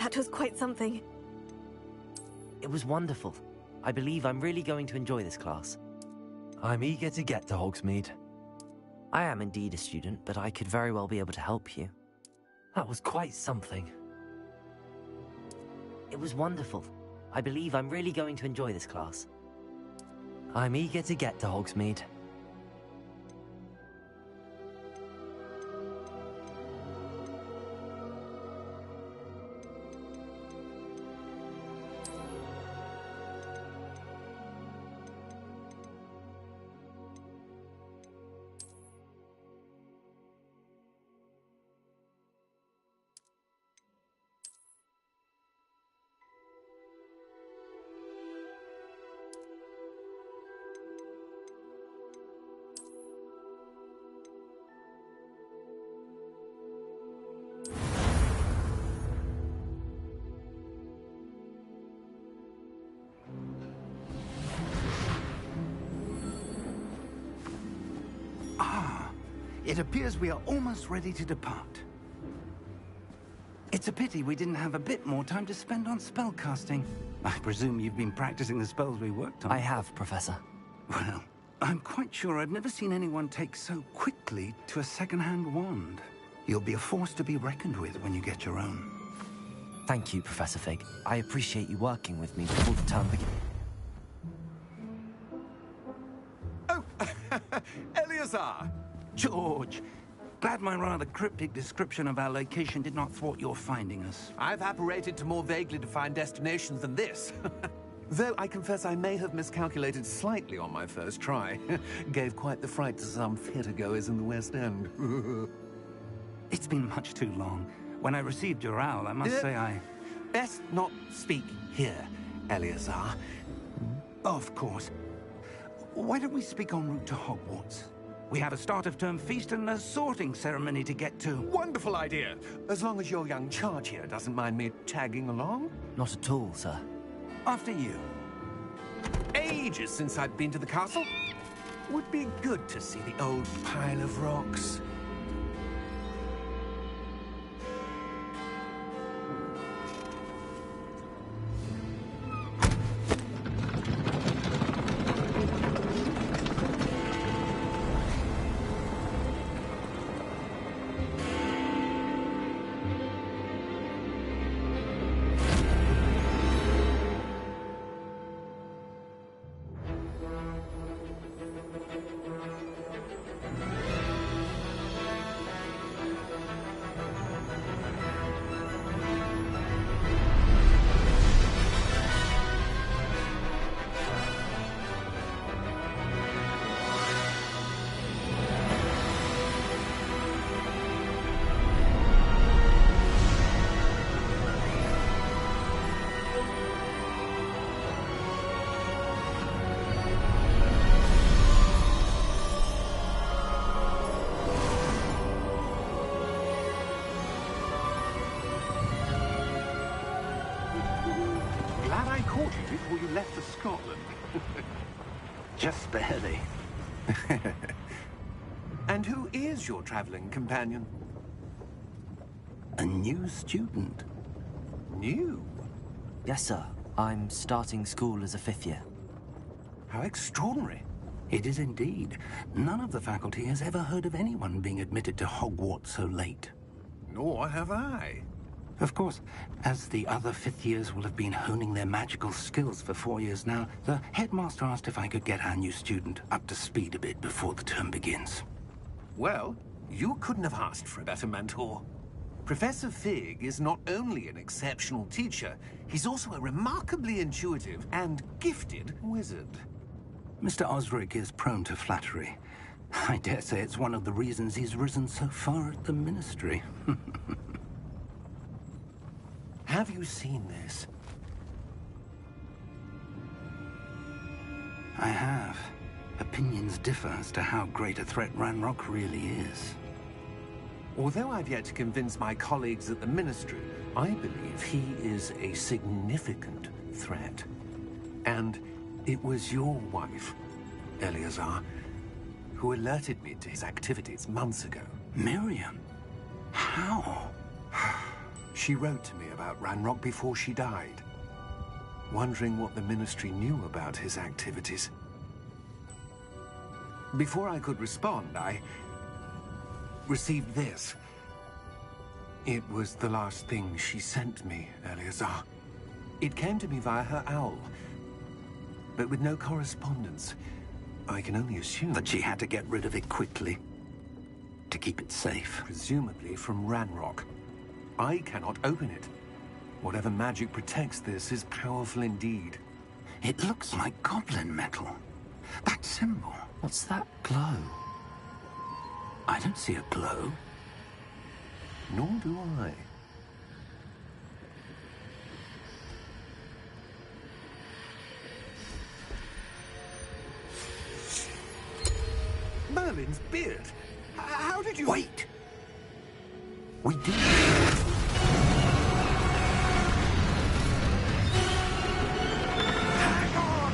That was quite something. It was wonderful. I believe I'm really going to enjoy this class. I'm eager to get to Hogsmeade. I am indeed a student, but I could very well be able to help you. That was quite something. It was wonderful. I believe I'm really going to enjoy this class. I'm eager to get to Hogsmeade. It appears we are almost ready to depart. It's a pity we didn't have a bit more time to spend on spellcasting. I presume you've been practicing the spells we worked on. I have, Professor. Well, I'm quite sure I've never seen anyone take so quickly to a second-hand wand. You'll be a force to be reckoned with when you get your own. Thank you, Professor Fig. I appreciate you working with me before the term begins. Oh, Eleazar! George, glad my rather cryptic description of our location did not thwart your finding us. I've apparated to more vaguely defined destinations than this. Though I confess I may have miscalculated slightly on my first try. Gave quite the fright to some theatre-goers in the West End. It's been much too long. When I received your owl, I must say I... Best not speak here, Eleazar. Of course. Why don't we speak en route to Hogwarts? We have a start-of-term feast and a sorting ceremony to get to. Wonderful idea! As long as your young charge here doesn't mind me tagging along. Not at all, sir. After you. Ages since I've been to the castle. Would be good to see the old pile of rocks. Glad I caught you before you left for Scotland. Just barely. And who is your traveling companion? A new student. New? Yes, sir. I'm starting school as a 5th year. How extraordinary. It is indeed. None of the faculty has ever heard of anyone being admitted to Hogwarts so late. Nor have I. Of course, as the other 5th years will have been honing their magical skills for 4 years now, the headmaster asked if I could get our new student up to speed a bit before the term begins. Well, you couldn't have asked for a better mentor. Professor Fig is not only an exceptional teacher, he's also a remarkably intuitive and gifted wizard. Mr. Osric is prone to flattery. I dare say it's one of the reasons he's risen so far at the Ministry. Have you seen this? I have. Opinions differ as to how great a threat Ranrock really is. Although I've yet to convince my colleagues at the Ministry, I believe he is a significant threat. And it was your wife, Eleazar, who alerted me to his activities months ago. Miriam? How? She wrote to me about Ranrock before she died, wondering what the Ministry knew about his activities. Before I could respond, I received this. It was the last thing she sent me, Eleazar. It came to me via her owl, but with no correspondence. I can only assume That she had to get rid of it quickly, to keep it safe. presumably from Ranrock. I cannot open it. Whatever magic protects this is powerful indeed. It looks like goblin metal. That symbol. What's that glow? I don't see a glow. Nor do I. Merlin's beard. How did you... Wait! We did. Hang on!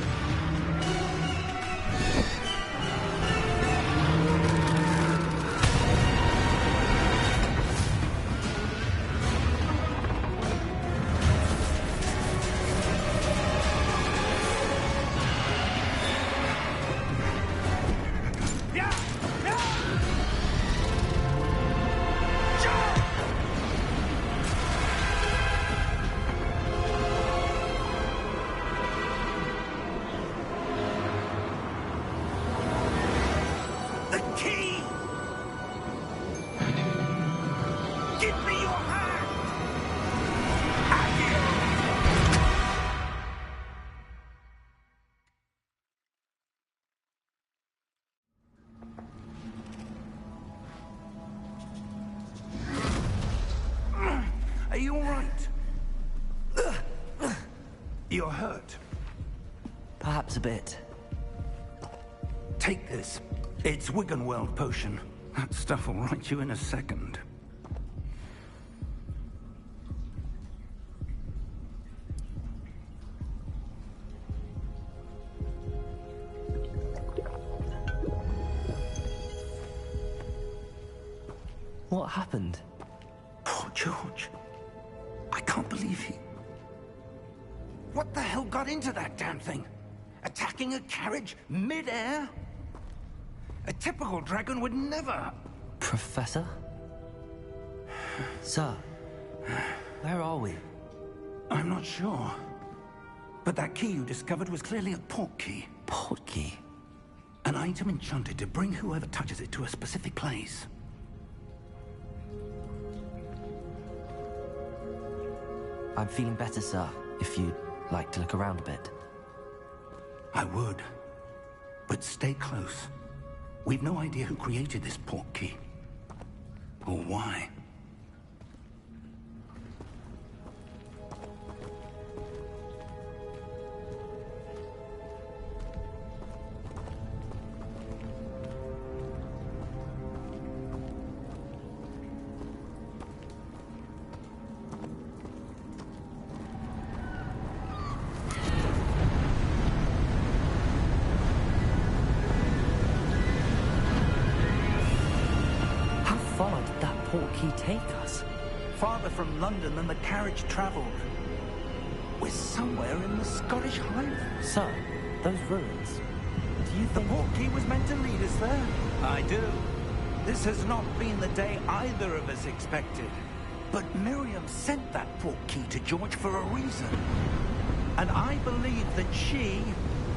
You're hurt. Perhaps a bit. Take this. It's Wiggenweld potion. That stuff will right you in a second. What happened? Poor George. I can't believe he... What the hell got into that damn thing? Attacking a carriage mid-air? A typical dragon would never... Professor? Sir, where are we? I'm not sure. But that key you discovered was clearly a port key. Port key? An item enchanted to bring whoever touches it to a specific place. I'm feeling better, sir, if you'd like to look around a bit. I would. But stay close. We've no idea who created this port key. Or why. Take us? Farther from London than the carriage traveled. We're somewhere in the Scottish Highlands. Sir, those ruins. Do you The think... port key was meant to lead us there? I do. This has not been the day either of us expected. But Miriam sent that port key to George for a reason. And I believe that she,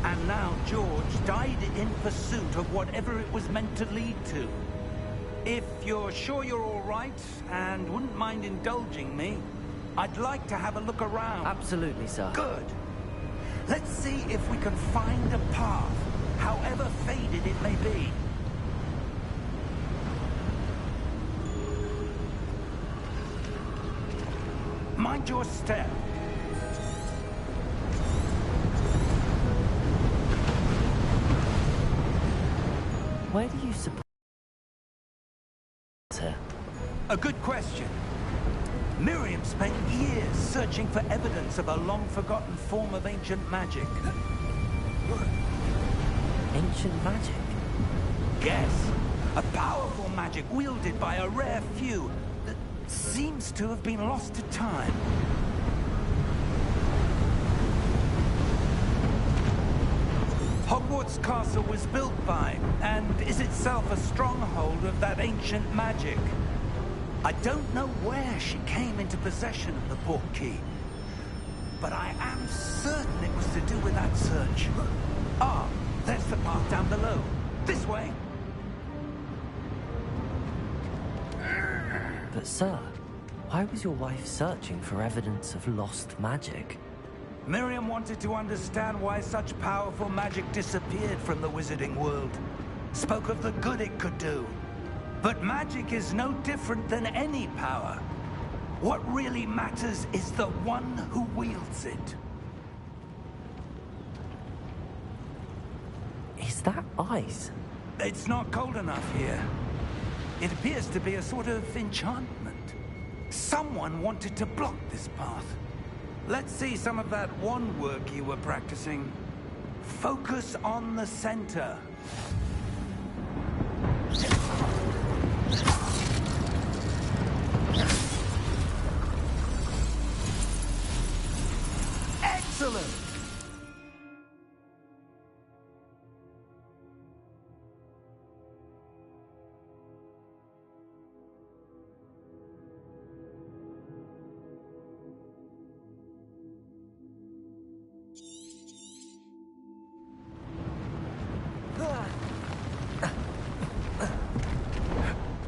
and now George, died in pursuit of whatever it was meant to lead to. If you're sure you're all right, and wouldn't mind indulging me, I'd like to have a look around. Absolutely, sir. Good. Let's see if we can find a path, however faded it may be. Mind your step. Where do you suppose... A good question. Miriam spent years searching for evidence of a long-forgotten form of ancient magic. Ancient magic? Yes. A powerful magic wielded by a rare few that seems to have been lost to time. Hogwarts Castle was built by, and is itself a stronghold of that ancient magic. I don't know where she came into possession of the port key, but I am certain it was to do with that search. Ah, there's the path down below. This way. But sir, why was your wife searching for evidence of lost magic? Miriam wanted to understand why such powerful magic disappeared from the wizarding world. Spoke of the good it could do. But magic is no different than any power. What really matters is the one who wields it. Is that ice? It's not cold enough here. It appears to be a sort of enchantment. Someone wanted to block this path. Let's see some of that wand work you were practicing. Focus on the center. Excellent!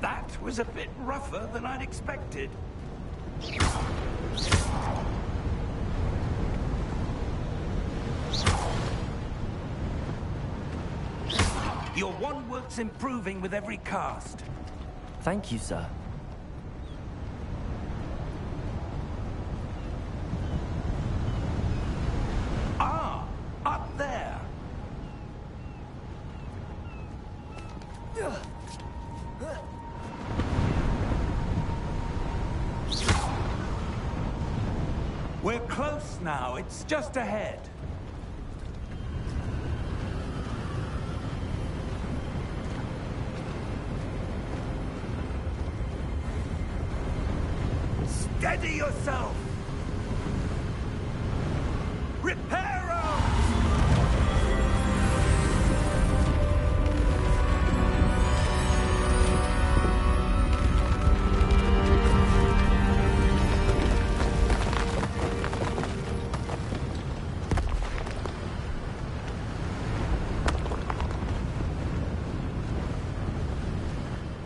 That was a bit rougher than I'd expected. Your wand work's improving with every cast. Thank you, sir. We're close now. It's just ahead. Steady yourself! Reparo!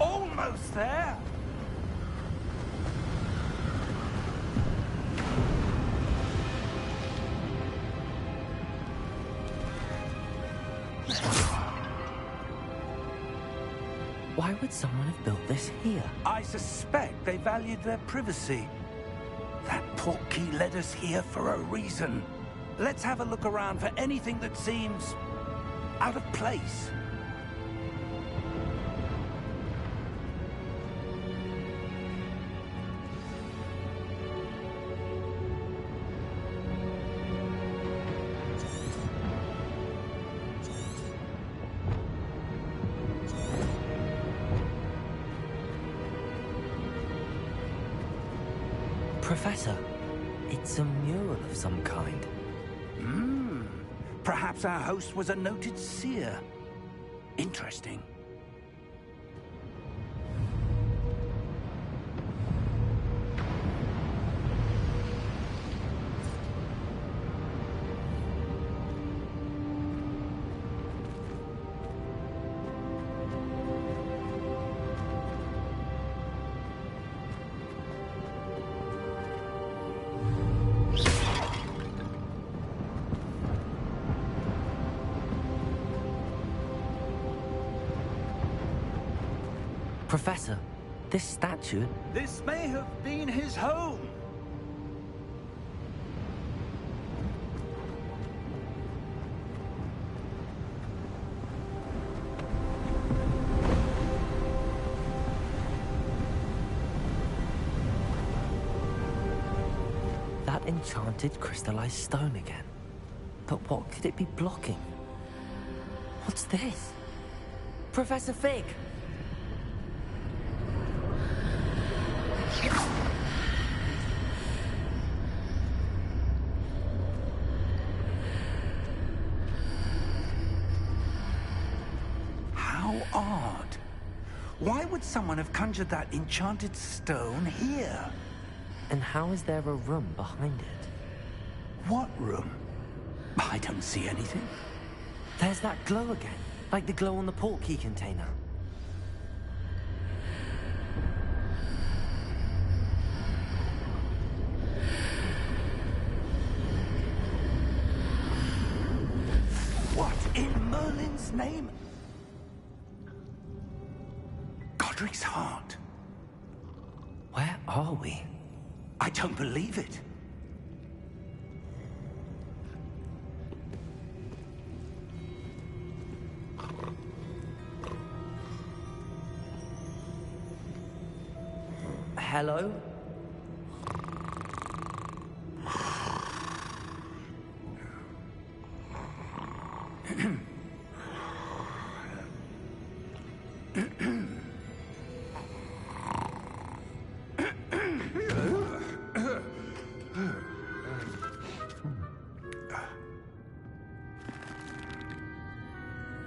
Almost there! Why would someone have built this here? I suspect they valued their privacy. That portkey led us here for a reason. Let's have a look around for anything that seems out of place. Professor, it's a mural of some kind. Perhaps our host was a noted seer. Interesting. Professor, this statue... This may have been his home. That enchanted crystallized stone again. But what could it be blocking? What's this? Professor Fig! How odd. Why would someone have conjured that enchanted stone here? And how is there a room behind it? What room? I don't see anything. There's that glow again, like the glow on the portkey container. What in Merlin's name? Godric's heart. Where are we? I don't believe it. Hello?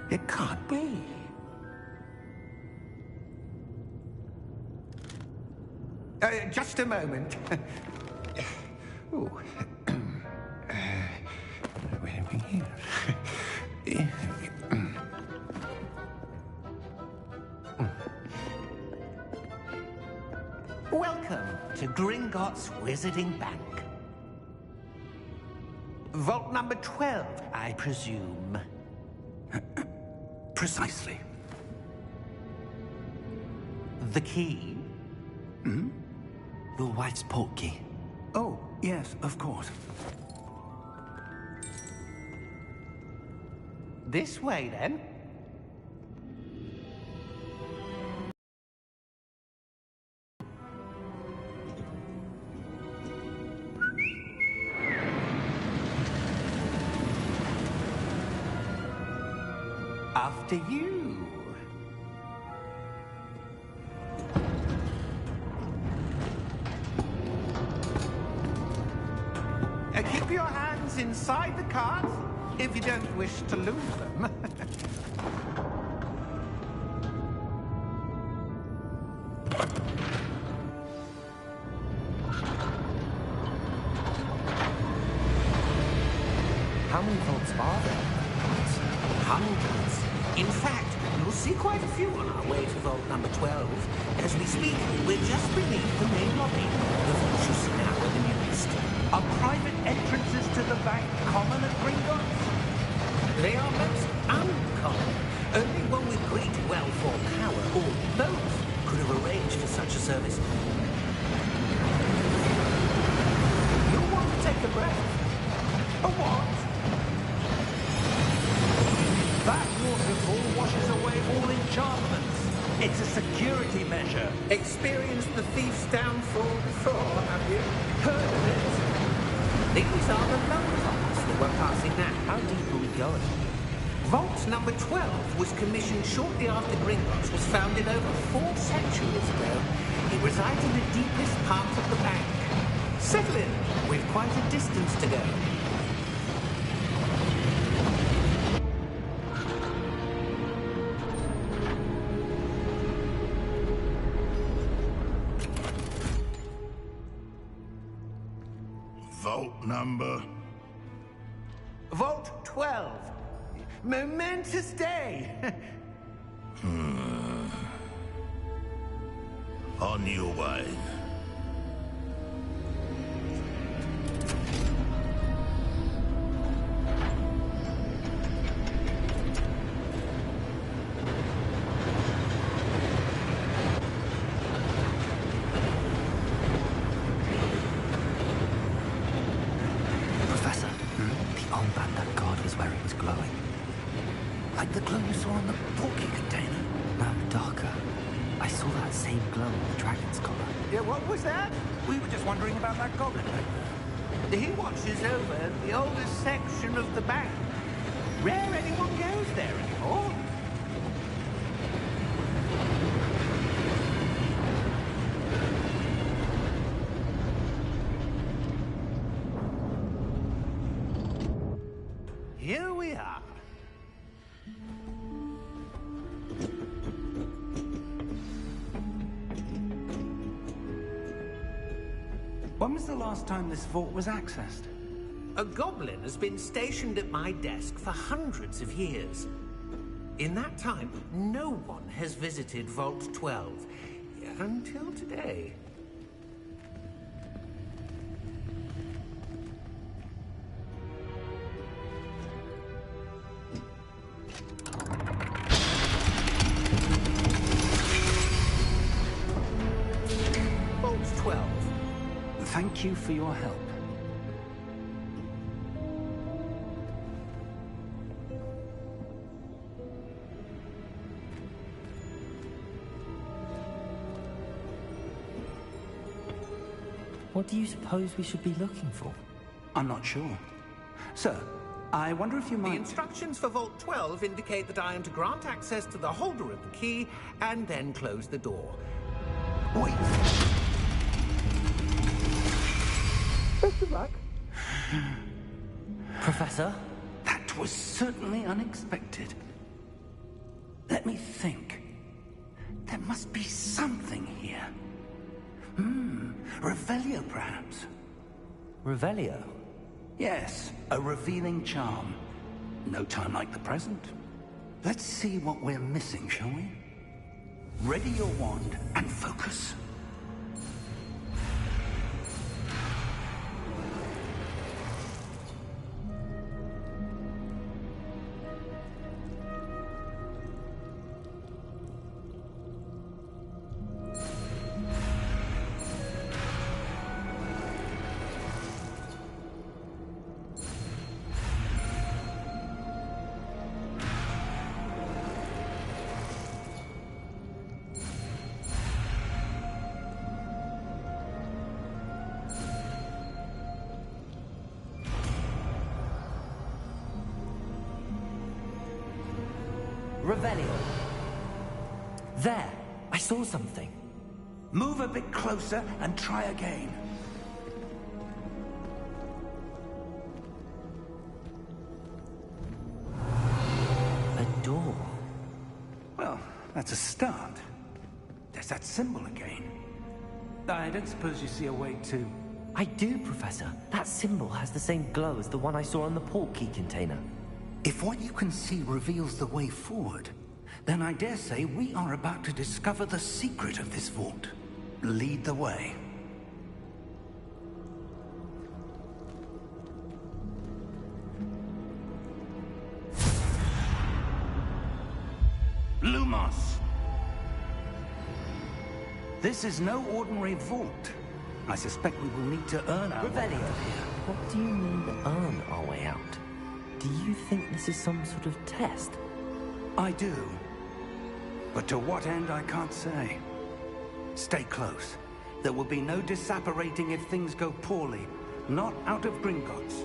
It can't be. Just a moment. Ooh. Where are we here? Welcome to Gringotts Wizarding Bank. Vault number 12, I presume. Precisely. The key? Your wife's portkey. Oh, yes, of course. This way, then. after you. Keep your hands inside the cart if you don't wish to lose them. How many vaults are there? Hundreds. In fact, you'll see quite a few on our way to vault number 12. As we speak, we're just beneath the main lobby. The vaults you see now are the newest. Are private entrances to the bank common at Gringotts? They are most uncommon. Only one with great wealth or power, or both, could have arranged for such a service. You'll want to take a breath. A what? That waterfall washes away all enchantments. It's a security measure. Experienced the thief's downfall before, have you? Heard of it? These are the lower vaults that we're passing now. How deep are we going? Vault number 12 was commissioned shortly after Gringotts was founded over 4 centuries ago. It resides in the deepest part of the bank. Settle in. We've quite a distance to go. Vault number? Vault 12. Momentous day. On your way. Professor, the armband that guard was wearing was glowing. Like the glow you saw on the porky container. No, darker. I saw that same glow on the dragon's collar. Yeah, what was that? We were just wondering about that goblin back there. He watches over the oldest section of the bank. Rare anyone goes there anymore. Here we are. When was the last time this vault was accessed? A goblin has been stationed at my desk for hundreds of years. In that time, no one has visited Vault 12. Until today. Vault 12. Thank you for your help. What do you suppose we should be looking for? I'm not sure. Sir, I wonder if you The might... instructions for Vault 12 indicate that I am to grant access to the holder of the key and then close the door. Wait. Best of luck. Professor? That was certainly unexpected. Let me think. There must be something here. Revelio, perhaps. Revelio? Yes, a revealing charm. No time like the present. Let's see what we're missing, shall we? Ready your wand and focus. Revelio. There! I saw something. Move a bit closer and try again. A door. Well, that's a start. There's that symbol again. I don't suppose you see a way to... I do, Professor. That symbol has the same glow as the one I saw on the portkey container. If what you can see reveals the way forward, then I dare say we are about to discover the secret of this vault. Lead the way. Lumos! This is no ordinary vault. I suspect we will need to earn our... Revelio, what do you mean earn our way out? Do you think this is some sort of test? I do. But to what end, I can't say. Stay close. There will be no disapparating if things go poorly. Not out of Gringotts.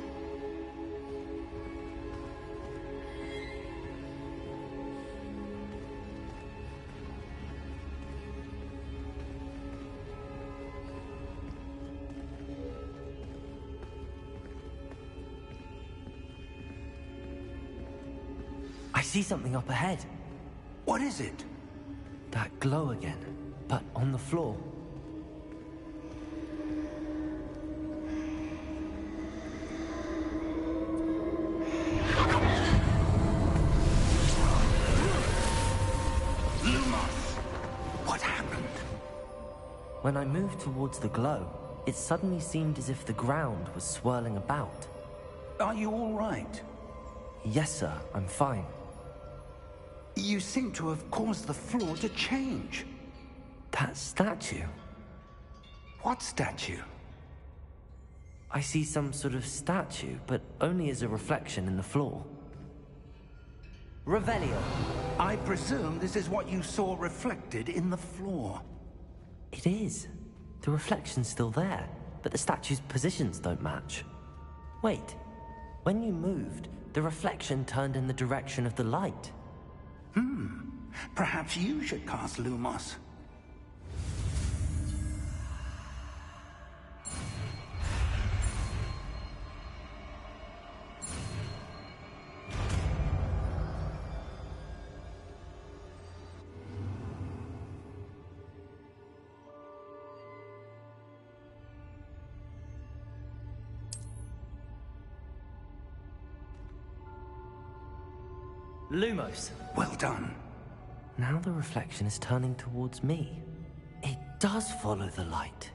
I see something up ahead. What is it? That glow again, but on the floor. Lumos! What happened? When I moved towards the glow, it suddenly seemed as if the ground was swirling about. Are you all right? Yes, sir, I'm fine. You seem to have caused the floor to change. That statue. What statue? I see some sort of statue, but only as a reflection in the floor. Revelio. I presume this is what you saw reflected in the floor. It is. The reflection's still there, but the statue's positions don't match. Wait. When you moved, the reflection turned in the direction of the light. Perhaps you should cast Lumos. Lumos. Well done. Now the reflection is turning towards me. It does follow the light.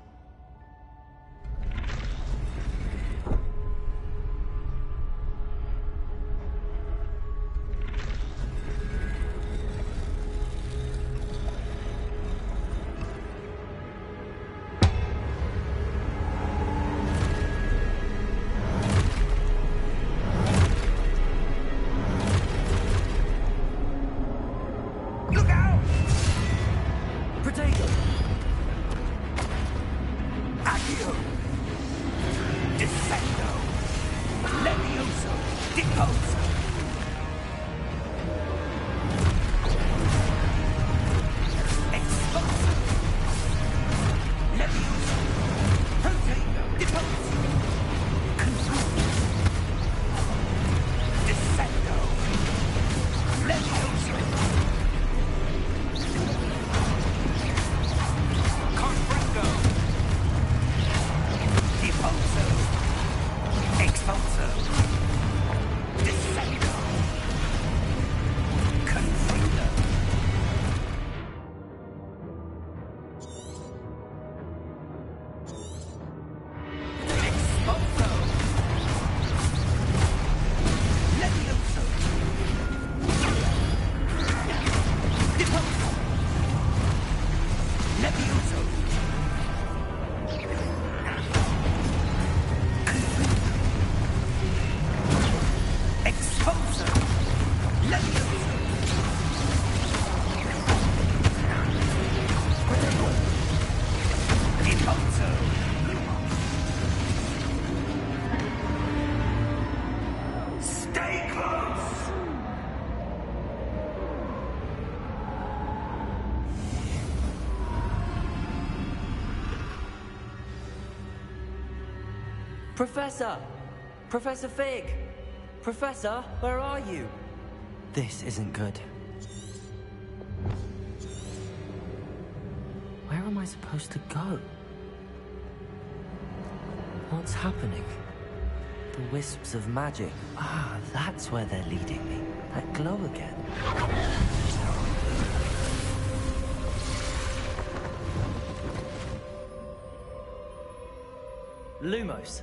Professor! Professor Fig! Professor, where are you? This isn't good. Where am I supposed to go? What's happening? The wisps of magic. Ah, that's where they're leading me. That glow again. Lumos.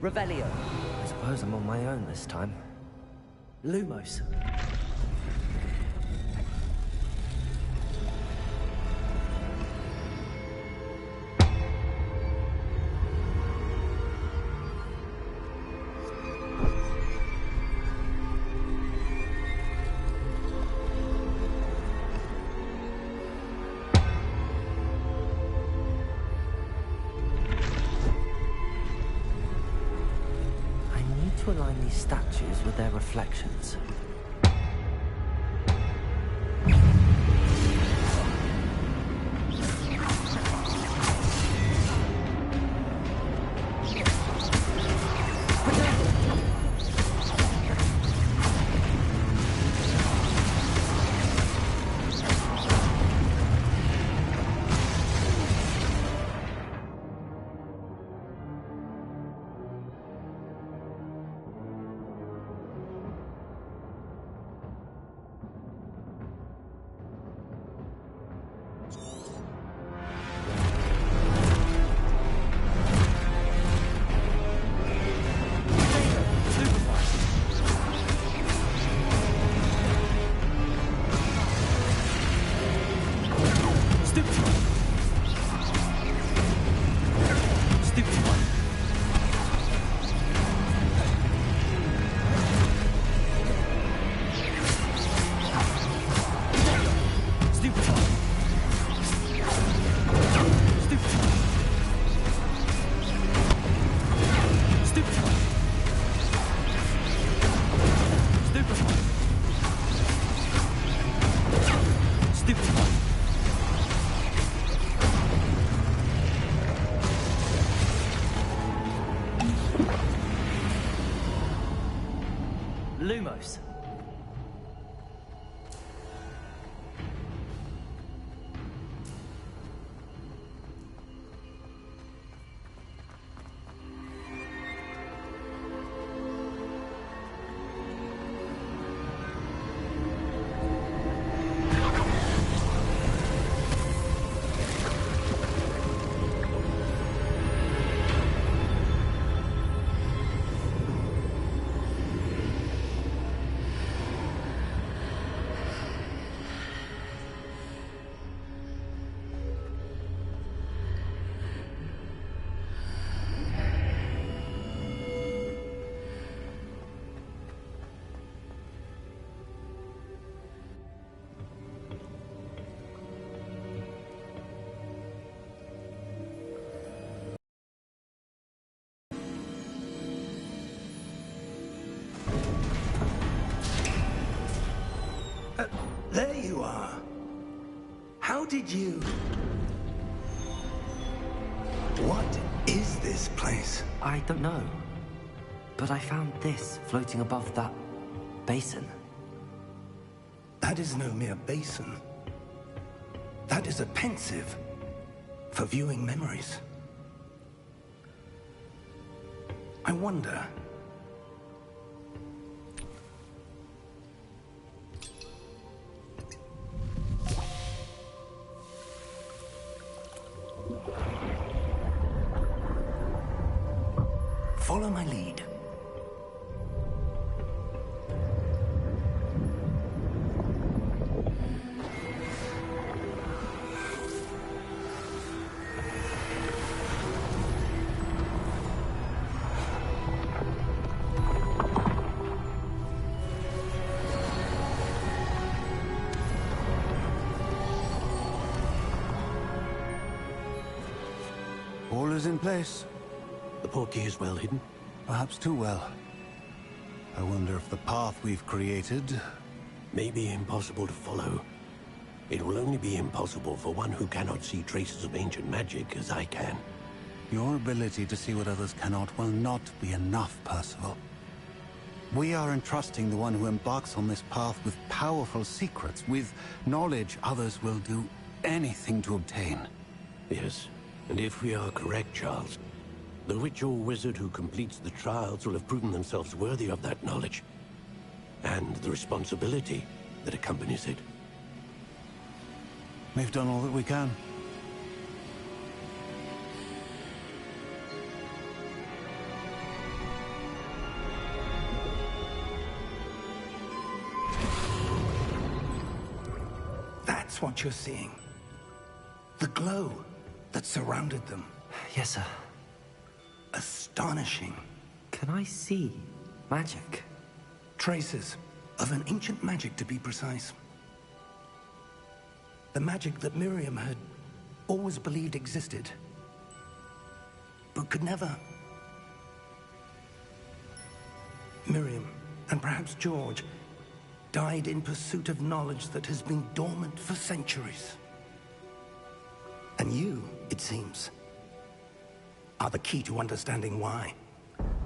Revelio. I suppose I'm on my own this time. Lumos. To align these statues with their reflections. Lumos. There you are. How did you... What is this place? I don't know. But I found this floating above that basin. That is no mere basin. That is a pensive for viewing memories. I wonder... Follow my lead. is in place. The portkey is well hidden? Perhaps too well. I wonder if the path we've created... may be impossible to follow. It will only be impossible for one who cannot see traces of ancient magic as I can. Your ability to see what others cannot will not be enough, Percival. We are entrusting the one who embarks on this path with powerful secrets, with knowledge others will do anything to obtain. Yes, and if we are correct, Charles, the witch or wizard who completes the trials will have proven themselves worthy of that knowledge, and the responsibility that accompanies it. We've done all that we can. That's what you're seeing. The glow that surrounded them. Yes, sir. Astonishing. Can I see magic? Traces of an ancient magic, to be precise. The magic that Miriam had always believed existed, but could never. Miriam, and perhaps George, died in pursuit of knowledge that has been dormant for centuries. And you, it seems, are the key to understanding why.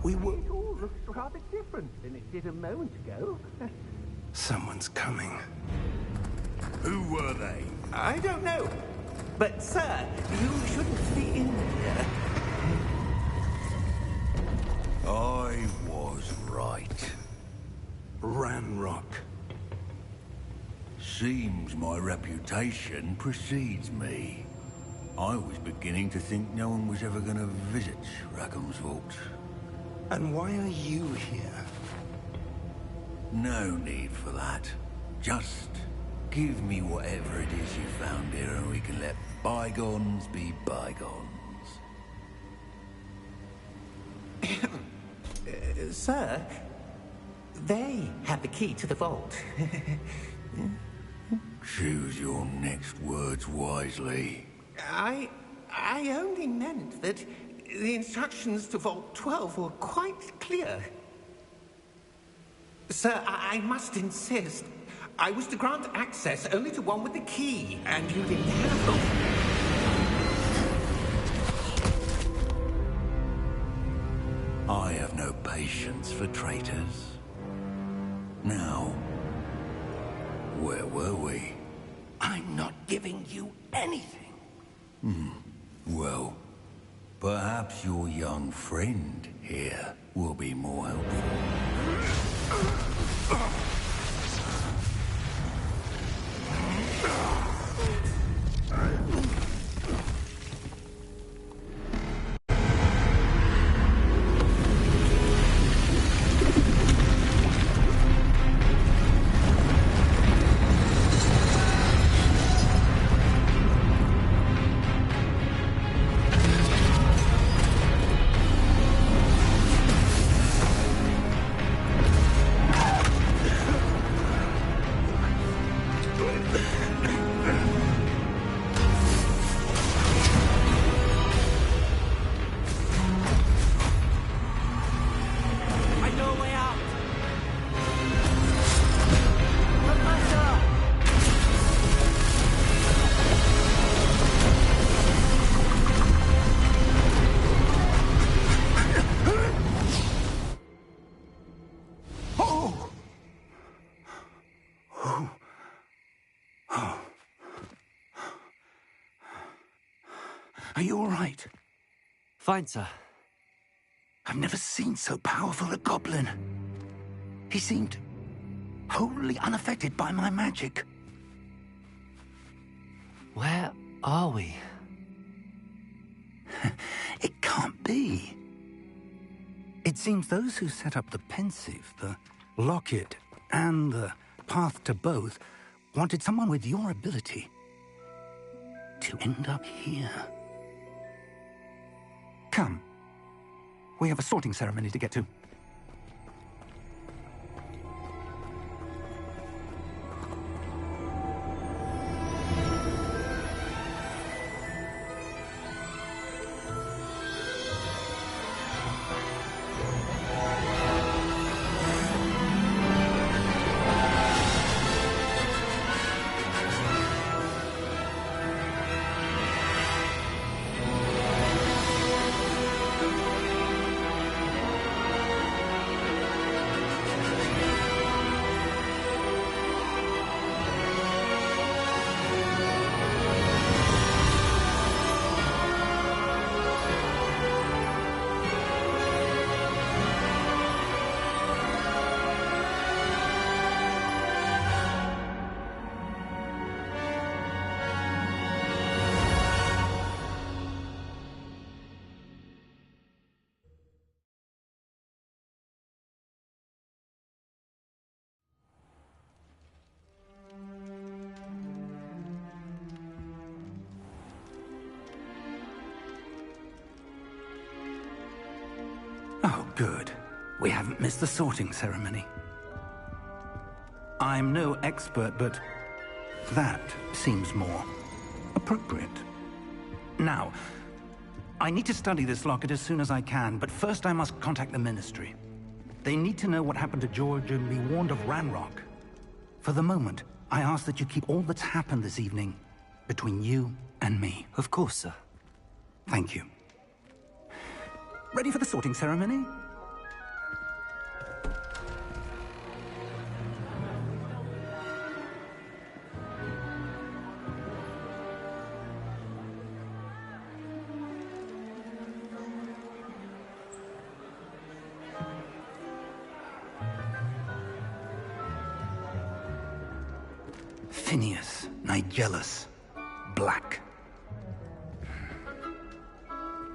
We were... It all looks rather different than it did a moment ago. Someone's coming. Who were they? I don't know. But, sir, you shouldn't be in here. I was right. Ranrock. Seems my reputation precedes me. I was beginning to think no one was ever going to visit Rackham's vault. And why are you here? No need for that. Just give me whatever it is you found here and we can let bygones be bygones. Sir, they have the key to the vault. Choose your next words wisely. I only meant that the instructions to Vault 12 were quite clear. Sir, I must insist. I was to grant access only to one with the key, and you didn't have them. I have no patience for traitors. Now, where were we? I'm not giving you anything. Well, perhaps your young friend here will be more helpful. Are you all right? Fine, sir. I've never seen so powerful a goblin. He seemed wholly unaffected by my magic. Where are we? It can't be. It seems those who set up the pensive, the locket, and the path to both wanted someone with your ability to end up here. Come. We have a sorting ceremony to get to. Good. We haven't missed the sorting ceremony. I'm no expert, but that seems more appropriate. Now, I need to study this locket as soon as I can, but first I must contact the Ministry. They need to know what happened to George and be warned of Ranrock. For the moment, I ask that you keep all that's happened this evening between you and me. Of course, sir. Thank you. Ready for the sorting ceremony? Phineas, Nigellus, Black.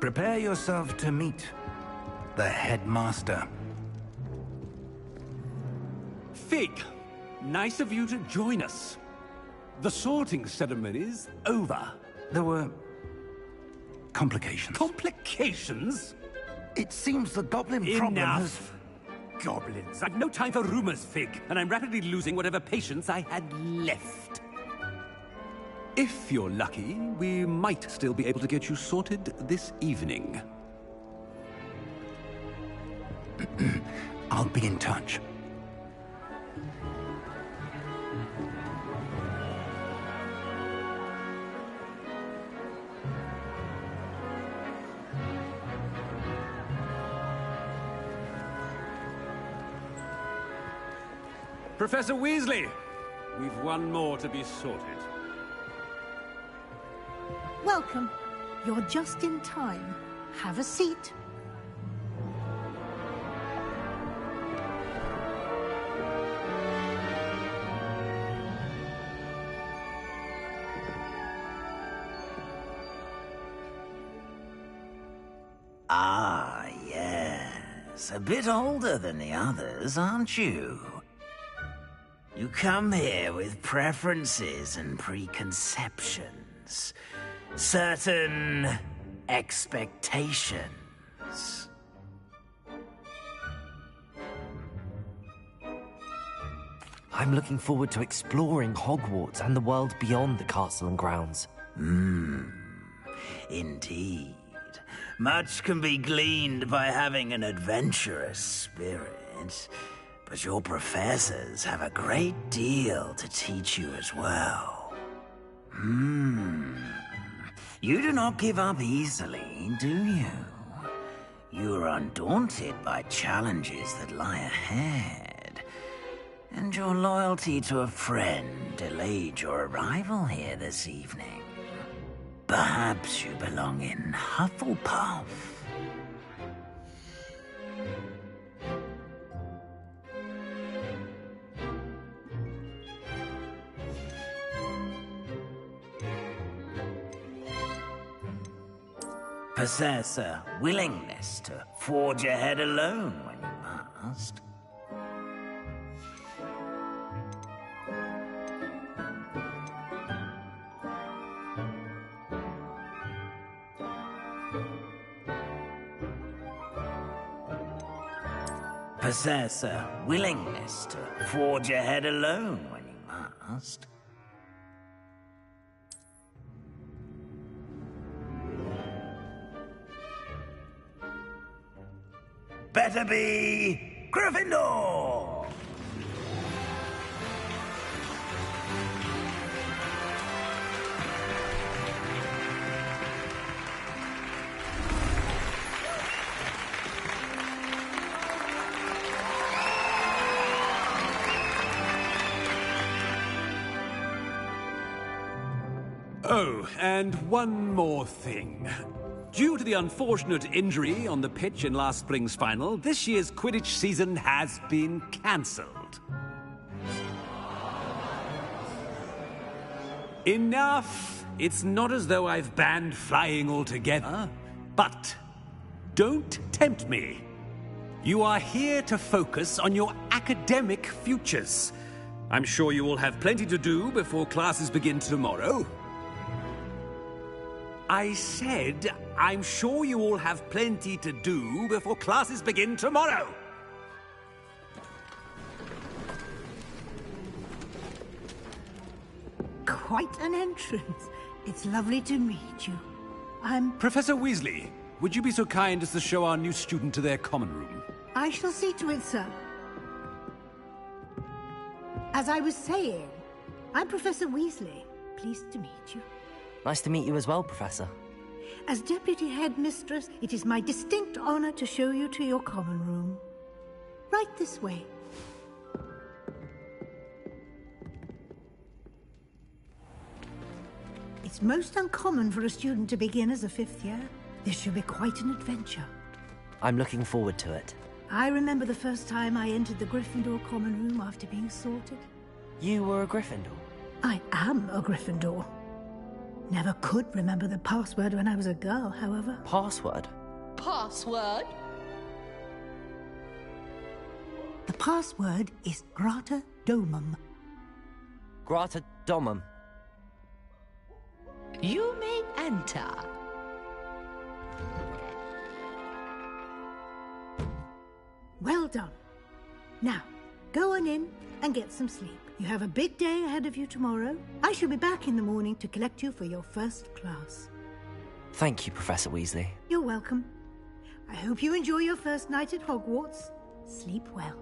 Prepare yourself to meet the headmaster. Fig, nice of you to join us. The sorting ceremony's over. There were complications. Complications? It seems the goblin problem has... Enough! Goblins. I've no time for rumors, Fig, and I'm rapidly losing whatever patience I had left. If you're lucky, we might still be able to get you sorted this evening. I'll be in touch. Professor Weasley, we've one more to be sorted. Welcome. You're just in time. Have a seat. Ah, yes. A bit older than the others, aren't you? You come here with preferences and preconceptions. Certain expectations. I'm looking forward to exploring Hogwarts and the world beyond the castle and grounds. Indeed. Much can be gleaned by having an adventurous spirit, but your professors have a great deal to teach you as well. You do not give up easily, do you? You are undaunted by challenges that lie ahead. And your loyalty to a friend delayed your arrival here this evening. Perhaps you belong in Hufflepuff. Possess a willingness to forge ahead alone when you must. Possess a willingness to forge ahead alone when you must. Better be Gryffindor! Oh, and one more thing. Due to the unfortunate injury on the pitch in last spring's final, this year's Quidditch season has been cancelled. Enough! It's not as though I've banned flying altogether, but don't tempt me. You are here to focus on your academic futures. I'm sure you will have plenty to do before classes begin tomorrow. I said, I'm sure you all have plenty to do before classes begin tomorrow. Quite an entrance. It's lovely to meet you. I'm... Professor Weasley, would you be so kind as to show our new student to their common room? I shall see to it, sir. As I was saying, I'm Professor Weasley. Pleased to meet you. Nice to meet you as well, Professor. As Deputy Headmistress, it is my distinct honor to show you to your common room. Right this way. It's most uncommon for a student to begin as a 5th year. This should be quite an adventure. I'm looking forward to it. I remember the first time I entered the Gryffindor common room after being sorted. You were a Gryffindor? I am a Gryffindor. Never could remember the password when I was a girl, however. Password? Password? The password is Grata Domum. Grata Domum. You may enter. Well done. Now, go on in and get some sleep. You have a big day ahead of you tomorrow. I shall be back in the morning to collect you for your first class. Thank you, Professor Weasley. You're welcome. I hope you enjoy your first night at Hogwarts. Sleep well.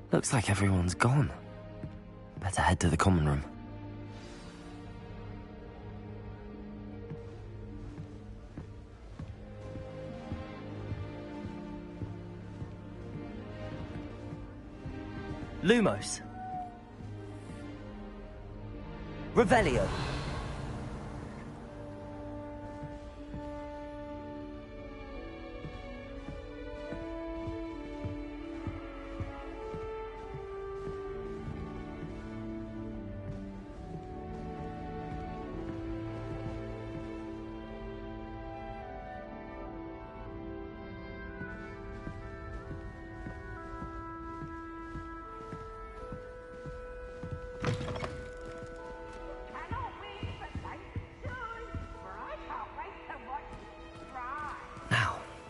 Looks like everyone's gone. Better head to the common room. Lumos. Revelio.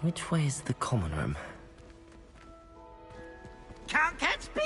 Which way is the common room? Can't catch me!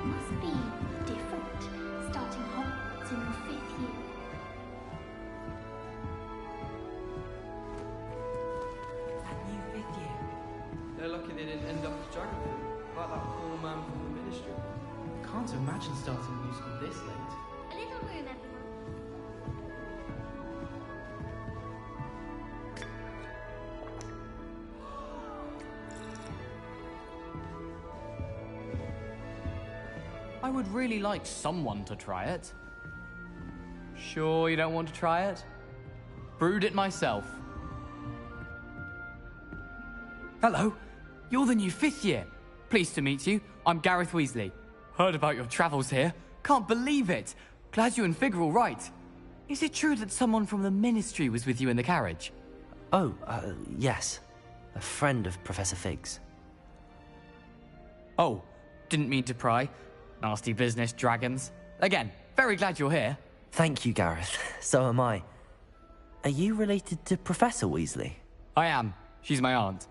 Must be different, starting Hogwarts in your 5th year. That new 5th year. They're lucky they didn't end up as geography, like that poor man from the ministry. Can't imagine starting a new school this late. A little room, everyone. I would really like someone to try it. Sure you don't want to try it? Brewed it myself. Hello, you're the new 5th year. Pleased to meet you. I'm Gareth Weasley. Heard about your travels here. Can't believe it. Glad you and Fig are all right. Is it true that someone from the Ministry was with you in the carriage? Oh, yes. A friend of Professor Fig's. Oh, didn't mean to pry. Nasty business, dragons. Again, very glad you're here. Thank you, Gareth. So am I. Are you related to Professor Weasley? I am. She's my aunt.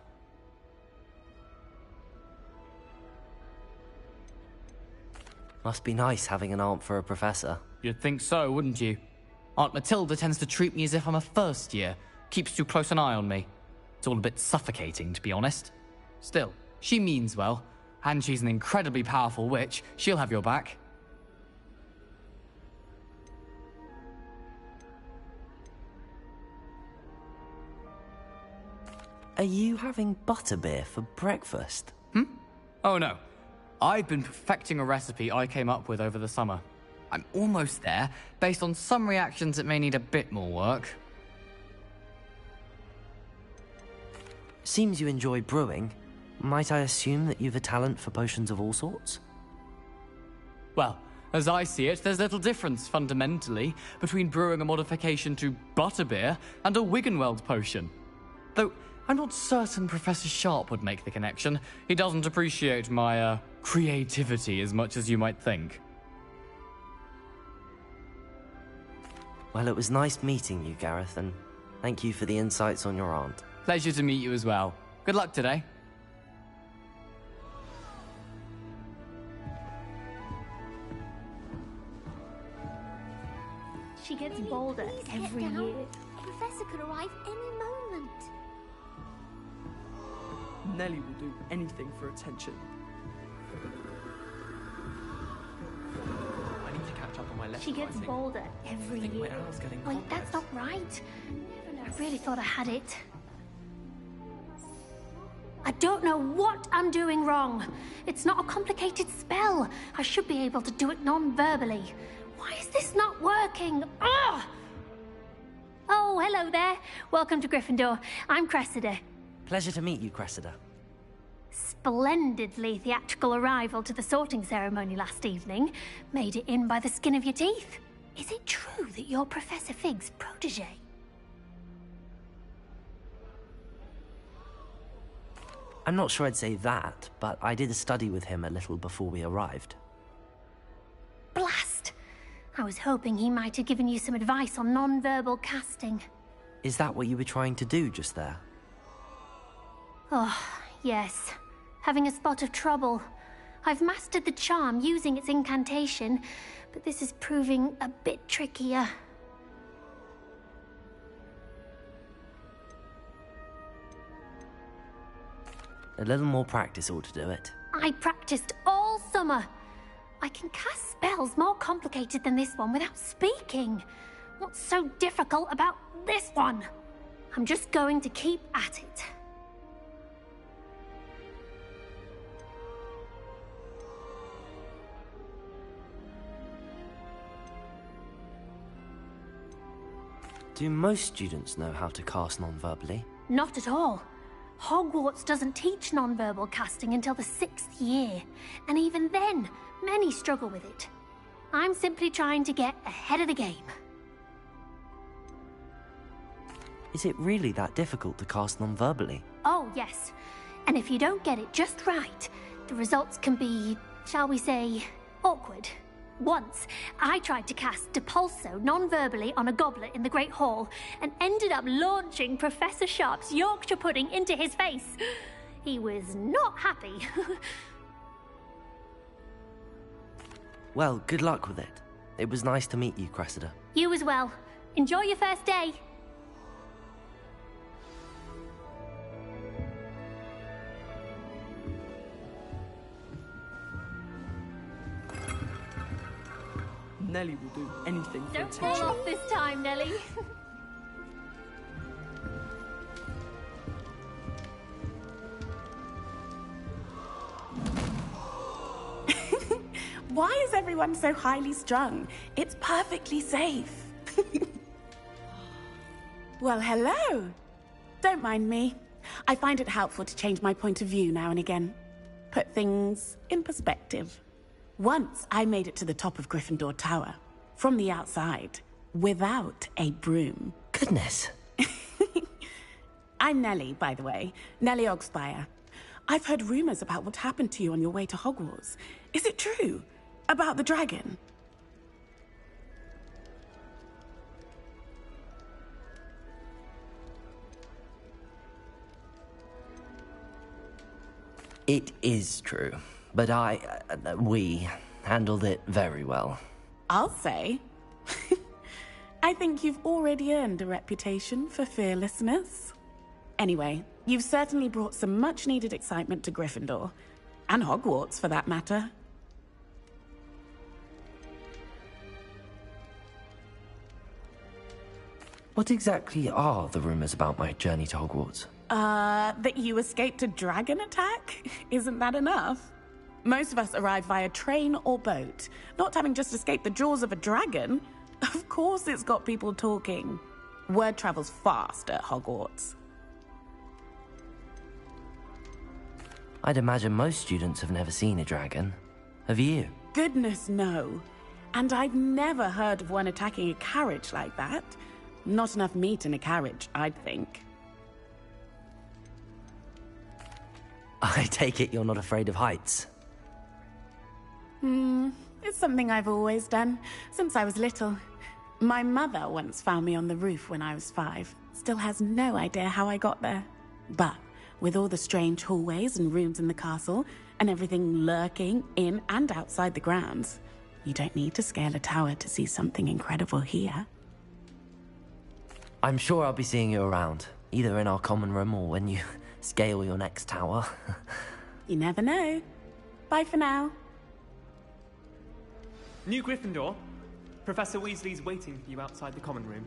Must be nice having an aunt for a professor. You'd think so, wouldn't you? Aunt Matilda tends to treat me as if I'm a first year. Keeps too close an eye on me. It's all a bit suffocating, to be honest. Still, she means well. And she's an incredibly powerful witch. She'll have your back. Are you having butterbeer for breakfast? Oh no. I've been perfecting a recipe I came up with over the summer. I'm almost there, based on some reactions that may need a bit more work. Seems you enjoy brewing. Might I assume that you've a talent for potions of all sorts? Well, as I see it, there's little difference, fundamentally, between brewing a modification to butterbeer and a Wiggenweld potion. Though, I'm not certain Professor Sharp would make the connection. He doesn't appreciate my, creativity as much as you might think. Well, it was nice meeting you, Gareth, and thank you for the insights on your aunt. Pleasure to meet you as well. Good luck today. She gets bolder every year. The professor could arrive any moment. Nellie will do anything for attention. I need to catch up on my lesson. She gets bolder every year. My hour's getting Wait, complex. that's not right. I really thought I had it. I don't know what I'm doing wrong. It's not a complicated spell. I should be able to do it non-verbally. Why is this not working? Ugh! Oh, hello there. Welcome to Gryffindor. I'm Cressida. Pleasure to meet you, Cressida. Splendidly theatrical arrival to the sorting ceremony last evening. Made it in by the skin of your teeth. Is it true that you're Professor Fig's protege? I'm not sure I'd say that, but I did study with him a little before we arrived. Blast! I was hoping he might have given you some advice on non-verbal casting. Is that what you were trying to do just there? Oh, yes. Having a spot of trouble. I've mastered the charm using its incantation, but this is proving a bit trickier. A little more practice ought to do it. I practiced all summer. I can cast spells more complicated than this one without speaking. What's so difficult about this one? I'm just going to keep at it. Do most students know how to cast non-verbally? Not at all. Hogwarts doesn't teach non-verbal casting until the 6th year, and even then, many struggle with it. I'm simply trying to get ahead of the game. Is it really that difficult to cast non-verbally? Oh, yes. And if you don't get it just right, the results can be, shall we say, awkward. Once, I tried to cast Depulso non-verbally on a goblet in the Great Hall and ended up launching Professor Sharp's Yorkshire pudding into his face. He was not happy. Well, good luck with it. It was nice to meet you, Cressida. You as well. Enjoy your first day. Nellie will do anything for Don't attention. fall off this time, Nellie. Why is everyone so highly strung? It's perfectly safe. Well, hello. Don't mind me. I find it helpful to change my point of view now and again. Put things in perspective. Once I made it to the top of Gryffindor Tower, from the outside, without a broom. Goodness. I'm Nellie, by the way. Nellie Ogspire. I've heard rumors about what happened to you on your way to Hogwarts. Is it true? About the dragon? It is true, but we handled it very well. I'll say. I think you've already earned a reputation for fearlessness. Anyway, you've certainly brought some much-needed excitement to Gryffindor. And Hogwarts, for that matter. What exactly are the rumors about my journey to Hogwarts? That you escaped a dragon attack? Isn't that enough? Most of us arrive via train or boat, not having just escaped the jaws of a dragon. Of course it's got people talking. Word travels fast at Hogwarts. I'd imagine most students have never seen a dragon. Have you? Goodness, no. And I'd never heard of one attacking a carriage like that. Not enough meat in a carriage, I'd think. I take it you're not afraid of heights. It's something I've always done, since I was little. My mother once found me on the roof when I was 5. Still has no idea how I got there. But with all the strange hallways and rooms in the castle, and everything lurking in and outside the grounds, you don't need to scale a tower to see something incredible here. I'm sure I'll be seeing you around, either in our common room or when you scale your next tower. You never know. Bye for now. New Gryffindor. Professor Weasley's waiting for you outside the common room.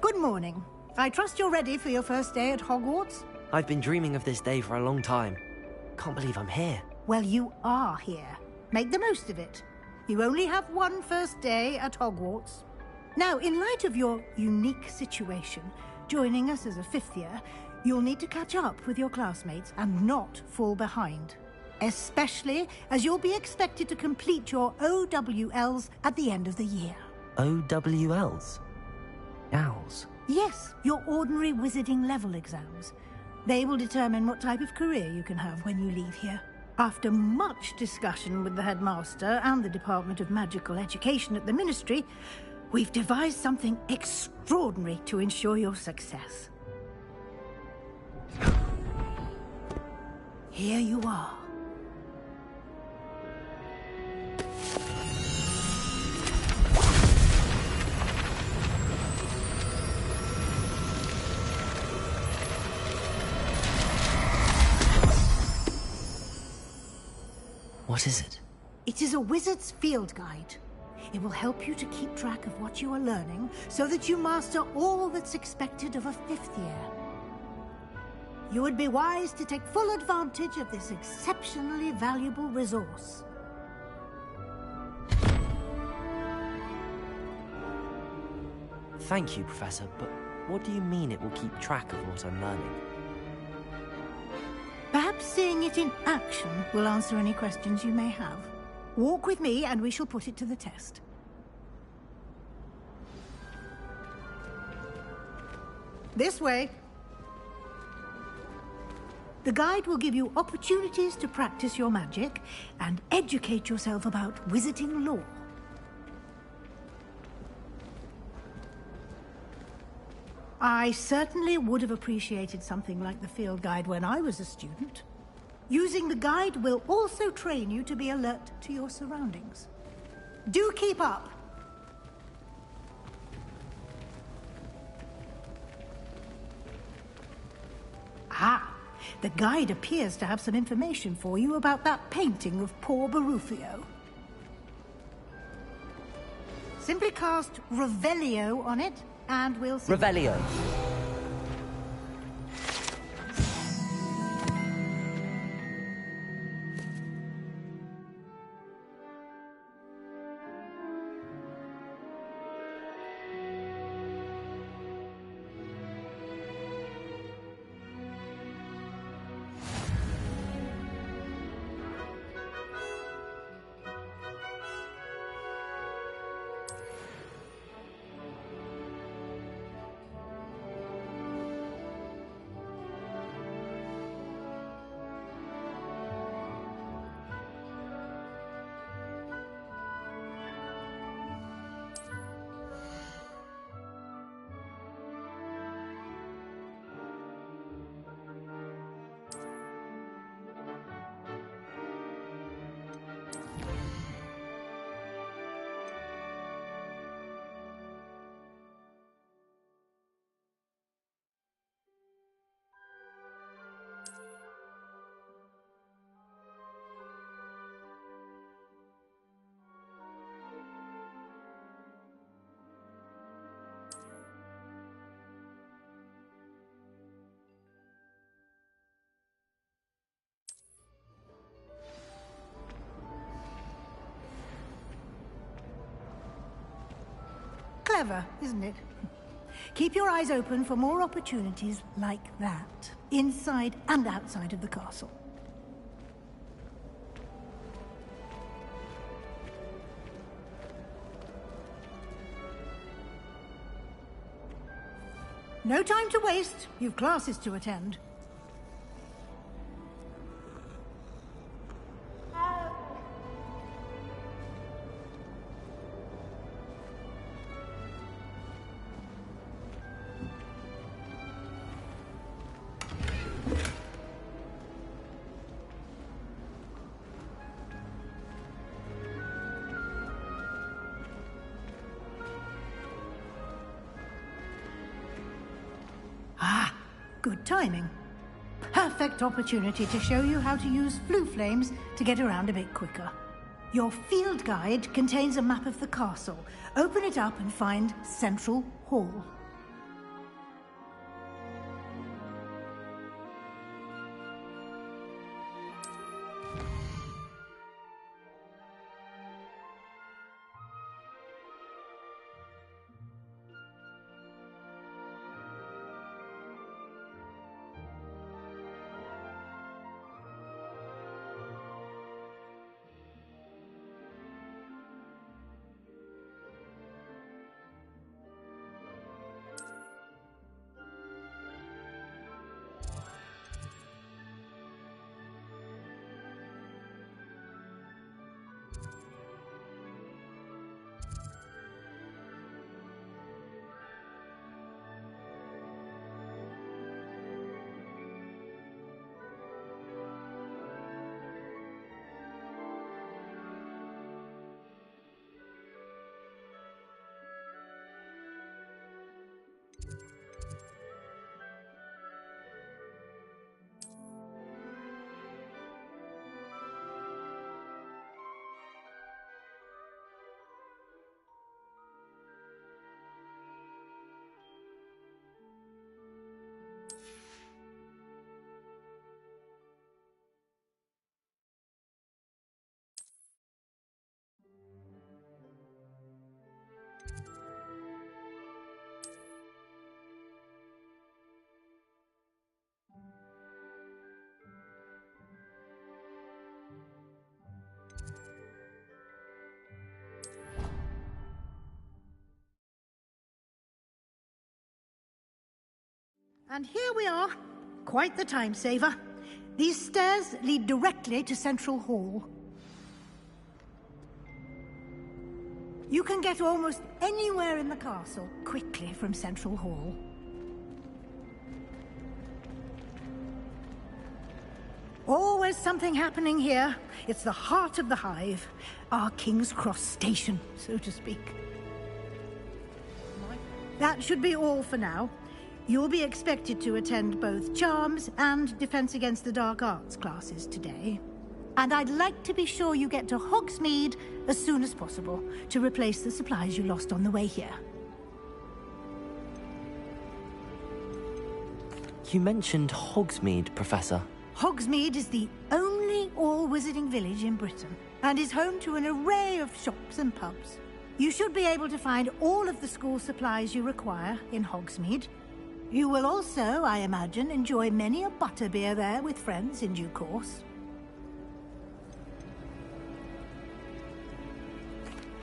Good morning. I trust you're ready for your first day at Hogwarts? I've been dreaming of this day for a long time. Can't believe I'm here. Well, you are here. Make the most of it. You only have one first day at Hogwarts. Now, in light of your unique situation, joining us as a 5th year, you'll need to catch up with your classmates and not fall behind. Especially as you'll be expected to complete your OWLs at the end of the year. OWLs? Owls? Yes, your ordinary wizarding level exams. They will determine what type of career you can have when you leave here. After much discussion with the headmaster and the Department of Magical Education at the Ministry, we've devised something extraordinary to ensure your success. Here you are. What is it? It is a wizard's field guide. It will help you to keep track of what you are learning so that you master all that's expected of a 5th year. You would be wise to take full advantage of this exceptionally valuable resource. Thank you, Professor, but what do you mean it will keep track of what I'm learning? Perhaps seeing it in action will answer any questions you may have. Walk with me and we shall put it to the test. This way. The guide will give you opportunities to practice your magic and educate yourself about wizarding lore. I certainly would have appreciated something like the field guide when I was a student. Using the guide will also train you to be alert to your surroundings. Do keep up! Ah, the guide appears to have some information for you about that painting of poor Barufio. Simply cast Revelio on it, and we'll see. Revelio. Clever, isn't it? Keep your eyes open for more opportunities like that, inside and outside of the castle. No time to waste. You've classes to attend. Good timing. Perfect opportunity to show you how to use flue flames to get around a bit quicker. Your field guide contains a map of the castle. Open it up and find Central Hall. And here we are. Quite the time saver. These stairs lead directly to Central Hall. You can get almost anywhere in the castle quickly from Central Hall. Always something happening here. It's the heart of the hive. Our King's Cross station, so to speak. That should be all for now. You'll be expected to attend both Charms and Defense Against the Dark Arts classes today. And I'd like to be sure you get to Hogsmeade as soon as possible to replace the supplies you lost on the way here. You mentioned Hogsmeade, Professor. Hogsmeade is the only all-wizarding village in Britain and is home to an array of shops and pubs. You should be able to find all of the school supplies you require in Hogsmeade. You will also, I imagine, enjoy many a butterbeer there with friends in due course.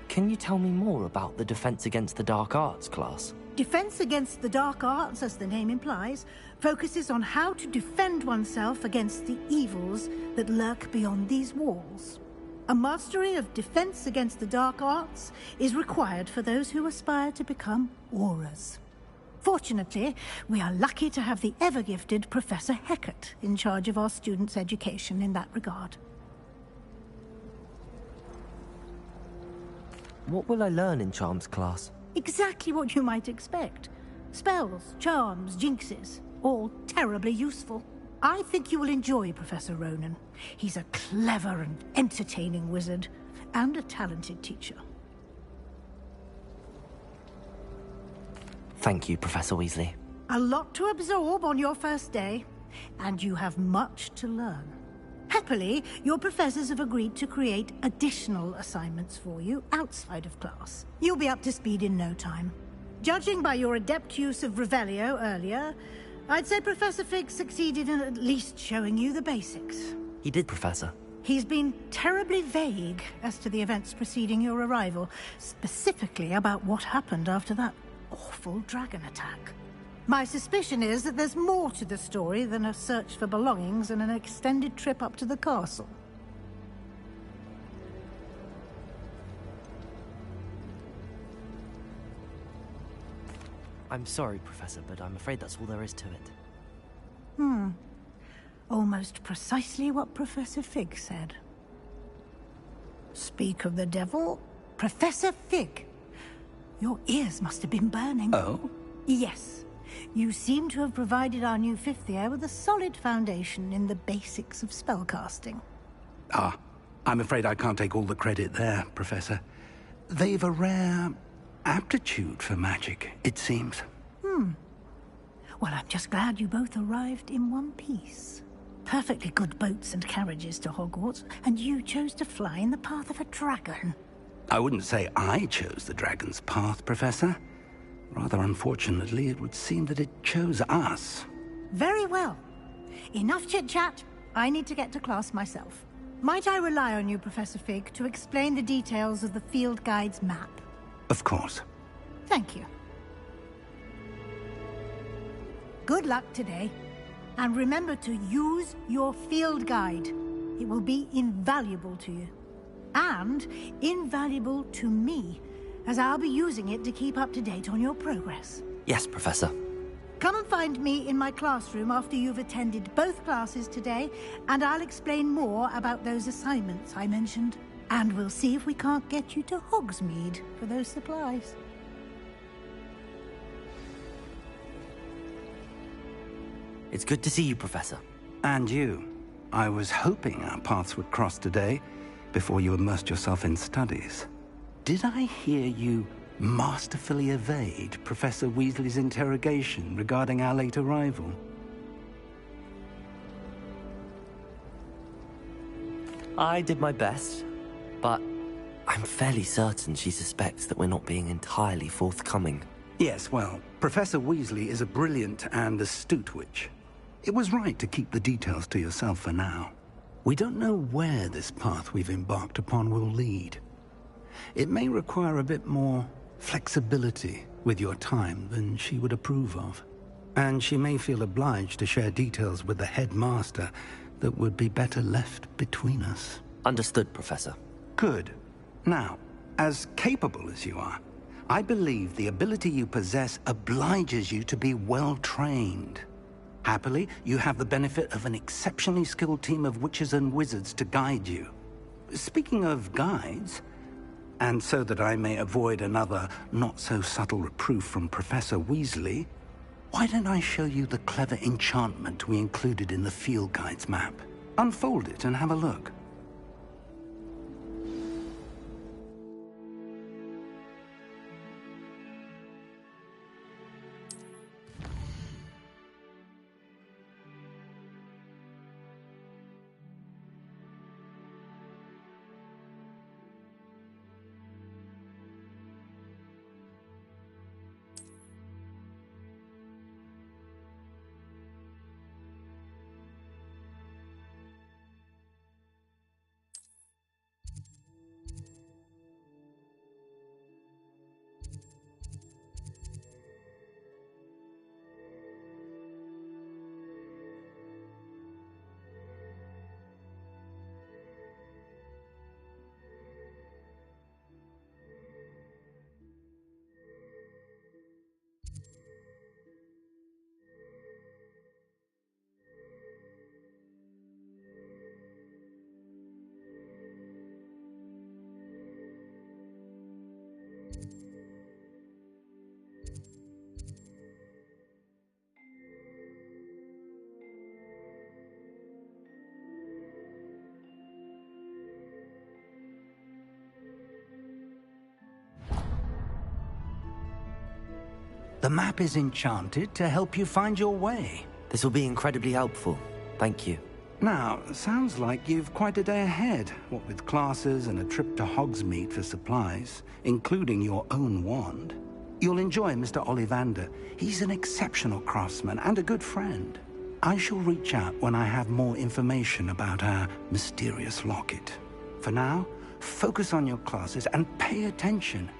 Can you tell me more about the Defense Against the Dark Arts class? Defense Against the Dark Arts, as the name implies, focuses on how to defend oneself against the evils that lurk beyond these walls. A mastery of Defense Against the Dark Arts is required for those who aspire to become Aurors. Fortunately, we are lucky to have the ever-gifted Professor Hecat in charge of our students' education in that regard. What will I learn in Charms class? Exactly what you might expect. Spells, charms, jinxes, all terribly useful. I think you will enjoy Professor Ronan. He's a clever and entertaining wizard, and a talented teacher. Thank you, Professor Weasley. A lot to absorb on your first day, and you have much to learn. Happily, your professors have agreed to create additional assignments for you outside of class. You'll be up to speed in no time. Judging by your adept use of Revelio earlier, I'd say Professor Fig succeeded in at least showing you the basics. He did, Professor. He's been terribly vague as to the events preceding your arrival, specifically about what happened after that awful dragon attack. My suspicion is that there's more to the story than a search for belongings and an extended trip up to the castle. I'm sorry, Professor, but I'm afraid that's all there is to it. Almost precisely what Professor Fig said. Speak of the devil, Professor Fig. Your ears must have been burning. Oh? Yes. You seem to have provided our new fifth year with a solid foundation in the basics of spellcasting. Ah, I'm afraid I can't take all the credit there, Professor. They've a rare aptitude for magic, it seems. Well, I'm just glad you both arrived in one piece. Perfectly good boats and carriages to Hogwarts, and you chose to fly in the path of a dragon. I wouldn't say I chose the dragon's path, Professor. Rather unfortunately, it would seem that it chose us. Very well. Enough chit-chat. I need to get to class myself. Might I rely on you, Professor Fig, to explain the details of the field guide's map? Of course. Thank you. Good luck today. And remember to use your field guide. It will be invaluable to you. And invaluable to me, as I'll be using it to keep up to date on your progress. Yes, Professor. Come and find me in my classroom after you've attended both classes today, and I'll explain more about those assignments I mentioned. And we'll see if we can't get you to Hogsmeade for those supplies. It's good to see you, Professor. And you. I was hoping our paths would cross today, before you immersed yourself in studies. Did I hear you masterfully evade Professor Weasley's interrogation regarding our late arrival? I did my best, but I'm fairly certain she suspects that we're not being entirely forthcoming. Yes, well, Professor Weasley is a brilliant and astute witch. It was right to keep the details to yourself for now. We don't know where this path we've embarked upon will lead. It may require a bit more flexibility with your time than she would approve of. And she may feel obliged to share details with the headmaster that would be better left between us. Understood, Professor. Good. Now, as capable as you are, I believe the ability you possess obliges you to be well-trained. Happily, you have the benefit of an exceptionally skilled team of witches and wizards to guide you. Speaking of guides, and so that I may avoid another not-so-subtle reproof from Professor Weasley, why don't I show you the clever enchantment we included in the field guide's map? Unfold it and have a look. The map is enchanted to help you find your way. This will be incredibly helpful. Thank you. Now, sounds like you've quite a day ahead, what with classes and a trip to Hogsmeade for supplies, including your own wand. You'll enjoy Mr. Ollivander. He's an exceptional craftsman and a good friend. I shall reach out when I have more information about our mysterious locket. For now, focus on your classes and pay attention.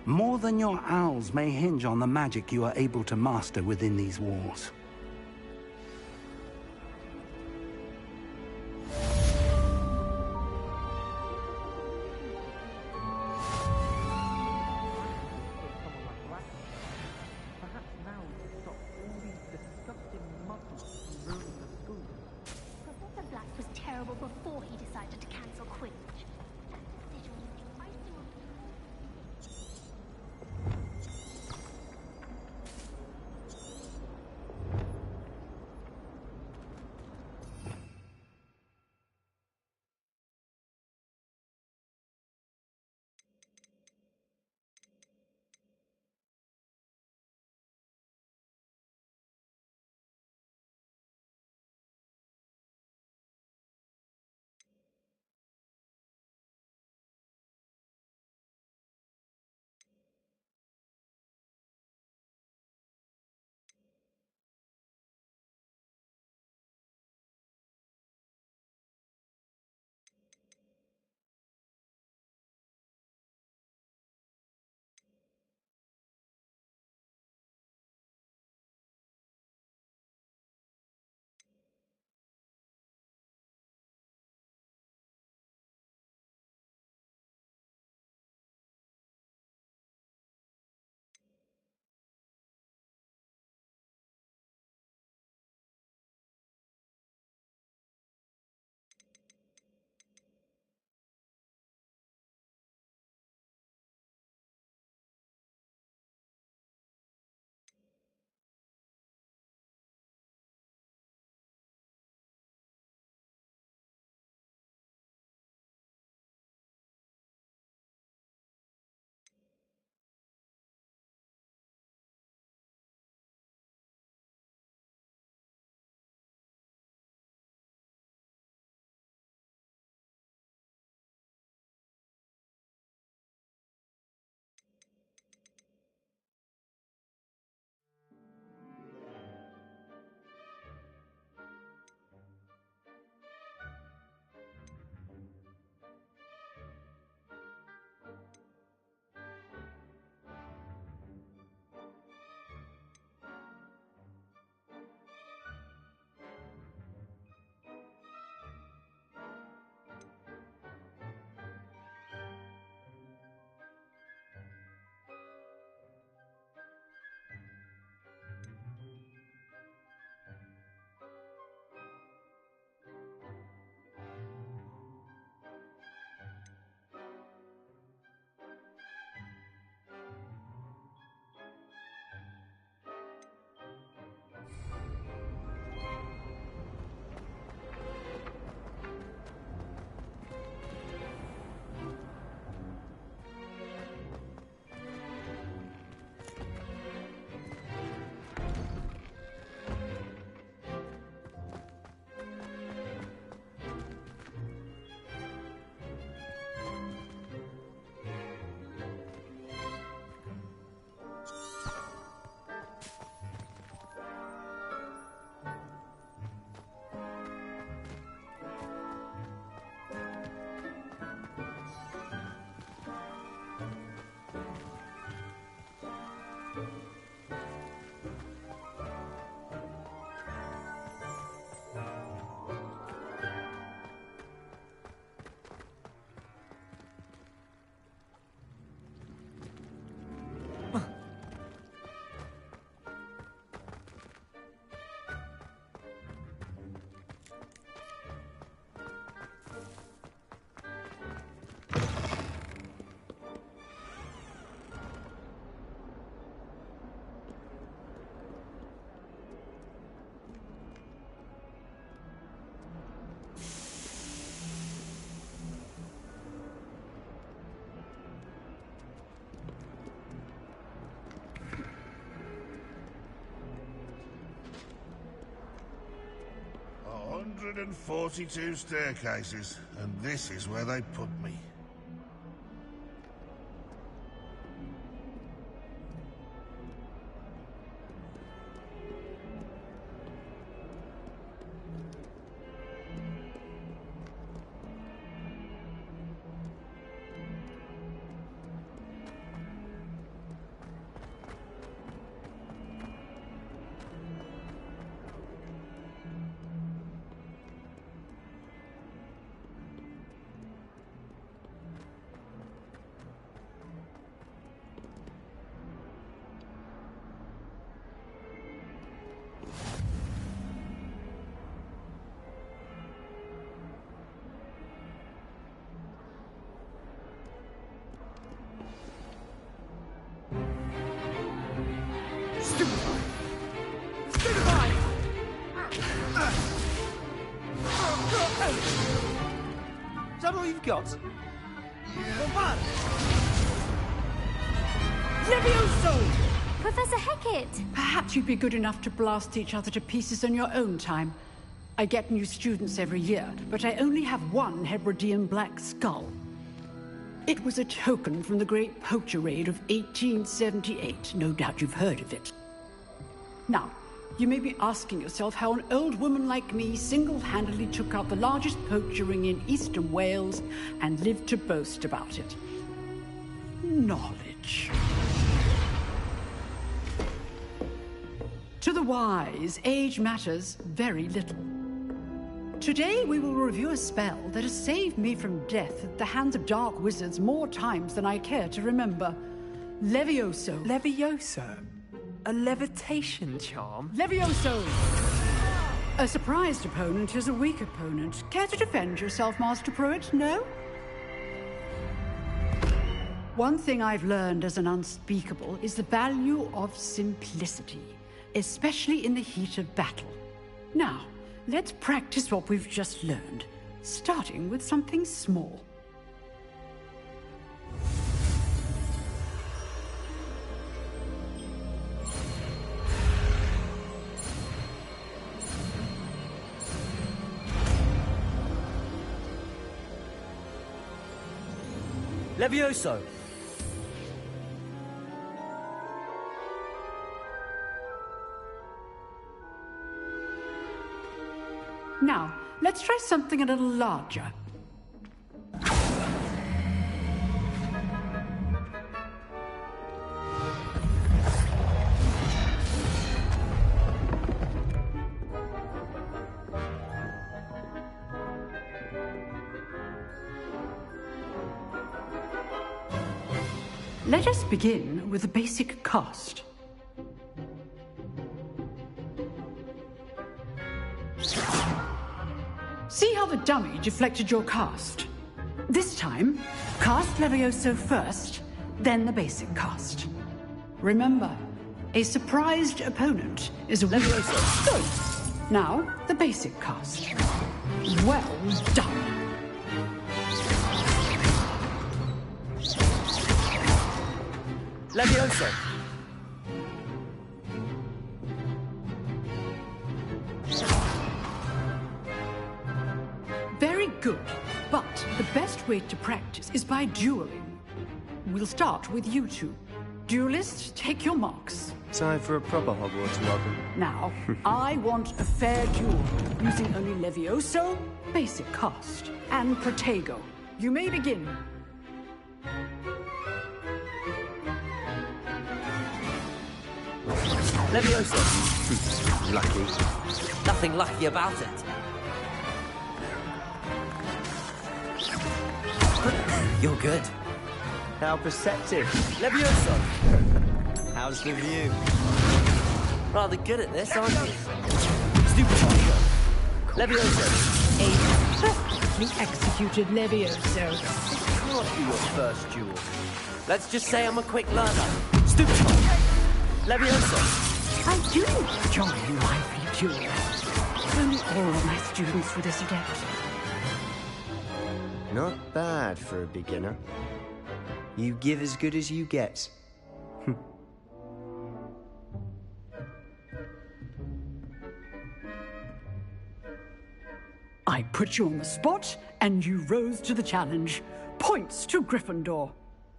More than your owls may hinge on the magic you are able to master within these walls. Professor Black was terrible before he decided to cancel Quidditch. That decision was the icing on Oh, 142 staircases, and this is where they put me. Stupefy! Stupefy! Is that all you've got? What? Levioso! Professor Hecat! Perhaps you'd be good enough to blast each other to pieces on your own time. I get new students every year, but I only have one Hebridean black skull. It was a token from the Great Poacher Raid of 1878. No doubt you've heard of it. Now, you may be asking yourself how an old woman like me single-handedly took out the largest poacher ring in eastern Wales and lived to boast about it. Knowledge. To the wise, age matters very little. Today we will review a spell that has saved me from death at the hands of dark wizards more times than I care to remember. Levioso. Levioso? A levitation charm? Levioso! A surprised opponent is a weak opponent. Care to defend yourself, Master Pruitt? No? One thing I've learned as an unspeakable is the value of simplicity, especially in the heat of battle. Now, let's practice what we've just learned, starting with something small. Levioso! Now, let's try something a little larger. Let us begin with the basic cast. See how the dummy deflected your cast? This time, cast Levioso first, then the basic cast. Remember, a surprised opponent is a Levioso. Good. Now, the basic cast. Well done. Levioso! Very good, but the best way to practice is by dueling. We'll start with you two. Duelists, take your marks. Time for a proper Hogwarts welcome. Now, I want a fair duel, using only Levioso, basic cast, and Protego. You may begin. Levioso! Lucky. Nothing lucky about it. You're good. How perceptive. Levioso! How's the view? Rather good at this, aren't you? Stupefy! Levioso! A perfectly executed Levioso. Can't be your first duel. Let's just say I'm a quick learner. Stupefy! Levioso! I do enjoy lively duels. Only all of my students were this adept. Not bad for a beginner. You give as good as you get. I put you on the spot, and you rose to the challenge. Points to Gryffindor.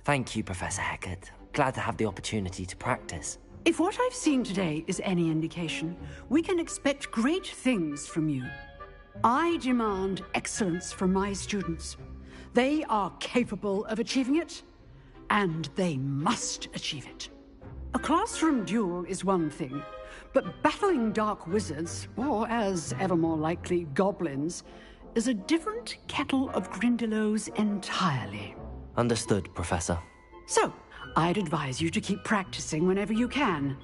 Thank you, Professor Hecat. Glad to have the opportunity to practice. If what I've seen today is any indication, we can expect great things from you. I demand excellence from my students. They are capable of achieving it, and they must achieve it. A classroom duel is one thing, but battling dark wizards, or as ever more likely, goblins, is a different kettle of Grindylows entirely. Understood, Professor. So, I'd advise you to keep practicing whenever you can.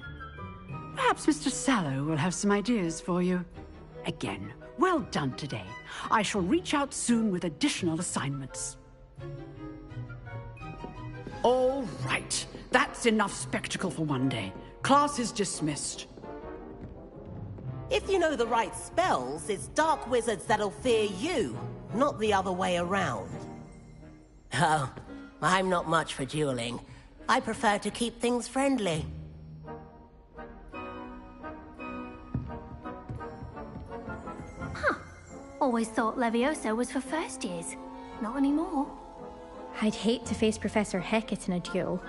Perhaps Mr. Sallow will have some ideas for you. Again, well done today. I shall reach out soon with additional assignments. All right. That's enough spectacle for one day. Class is dismissed. If you know the right spells, it's dark wizards that'll fear you, not the other way around. Oh, I'm not much for dueling. I prefer to keep things friendly. Always thought Levioso was for first years. Not anymore. I'd hate to face Professor Hecat in a duel.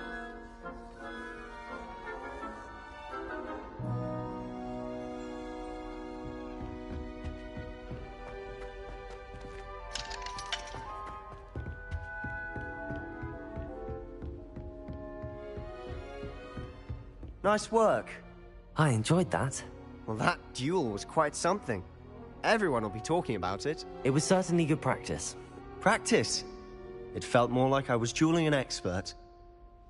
Nice work. I enjoyed that. Well, that duel was quite something. Everyone will be talking about it. It was certainly good practice. Practice? It felt more like I was dueling an expert.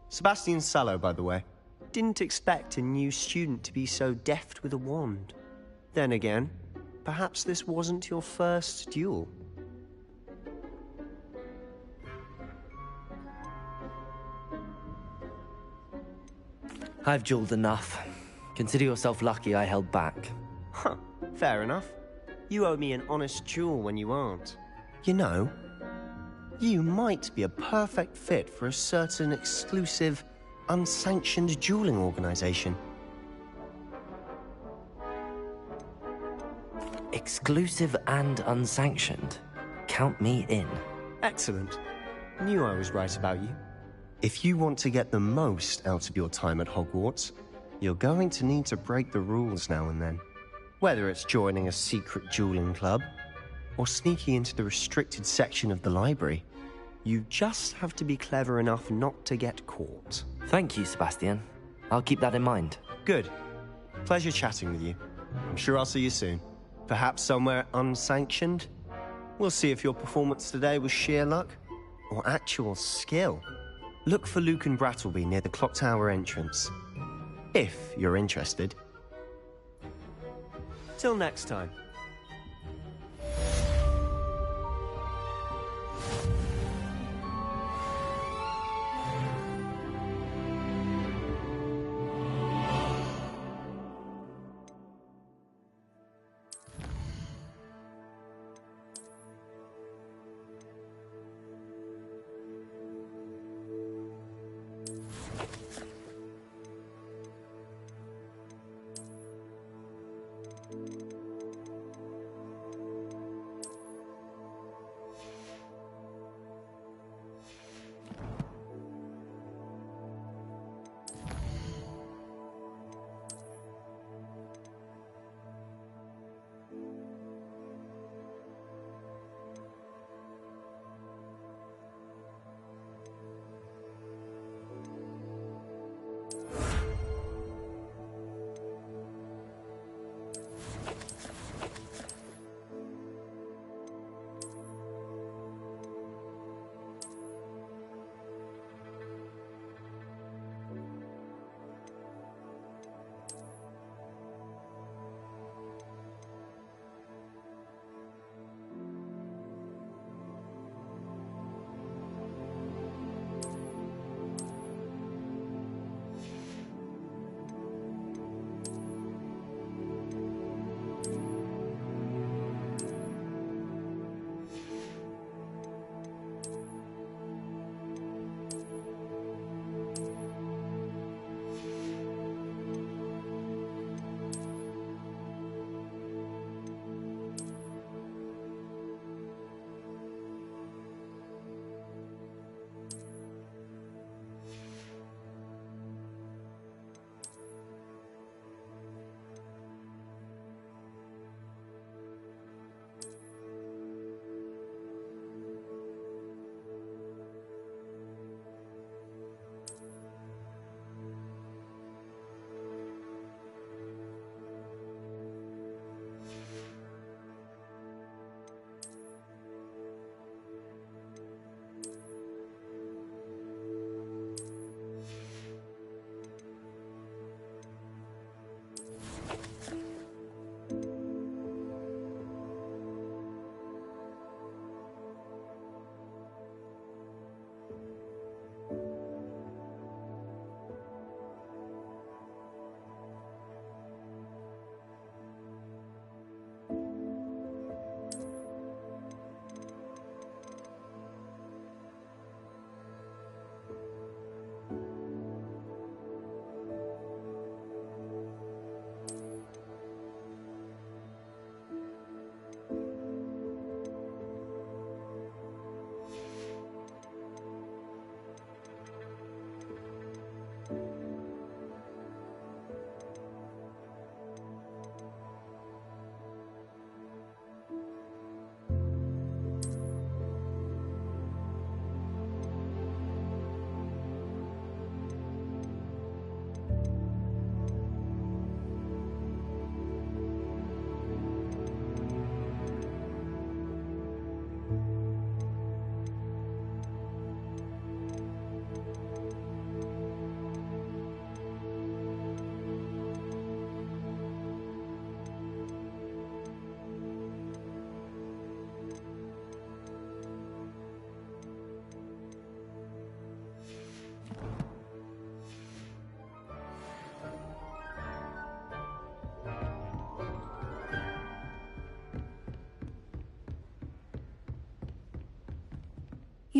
Sebastian Sallow, by the way. Didn't expect a new student to be so deft with a wand. Then again, perhaps this wasn't your first duel. I've dueled enough. Consider yourself lucky I held back. Huh, fair enough. You owe me an honest duel when you aren't. You know, you might be a perfect fit for a certain exclusive, unsanctioned dueling organization. Exclusive and unsanctioned? Count me in. Excellent. Knew I was right about you. If you want to get the most out of your time at Hogwarts, you're going to need to break the rules now and then. Whether it's joining a secret dueling club, or sneaking into the restricted section of the library, you just have to be clever enough not to get caught. Thank you, Sebastian. I'll keep that in mind. Good. Pleasure chatting with you. I'm sure I'll see you soon. Perhaps somewhere unsanctioned? We'll see if your performance today was sheer luck, or actual skill. Look for Luke and Brattleby near the clock tower entrance. If you're interested. Till next time.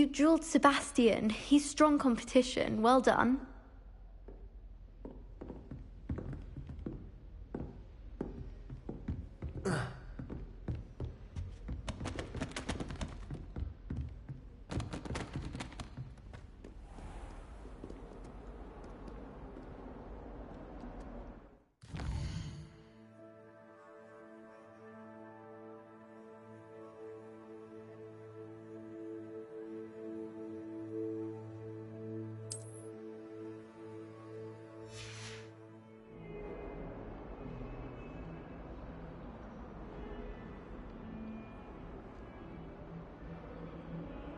You drilled Sebastian. He's strong competition. Well done.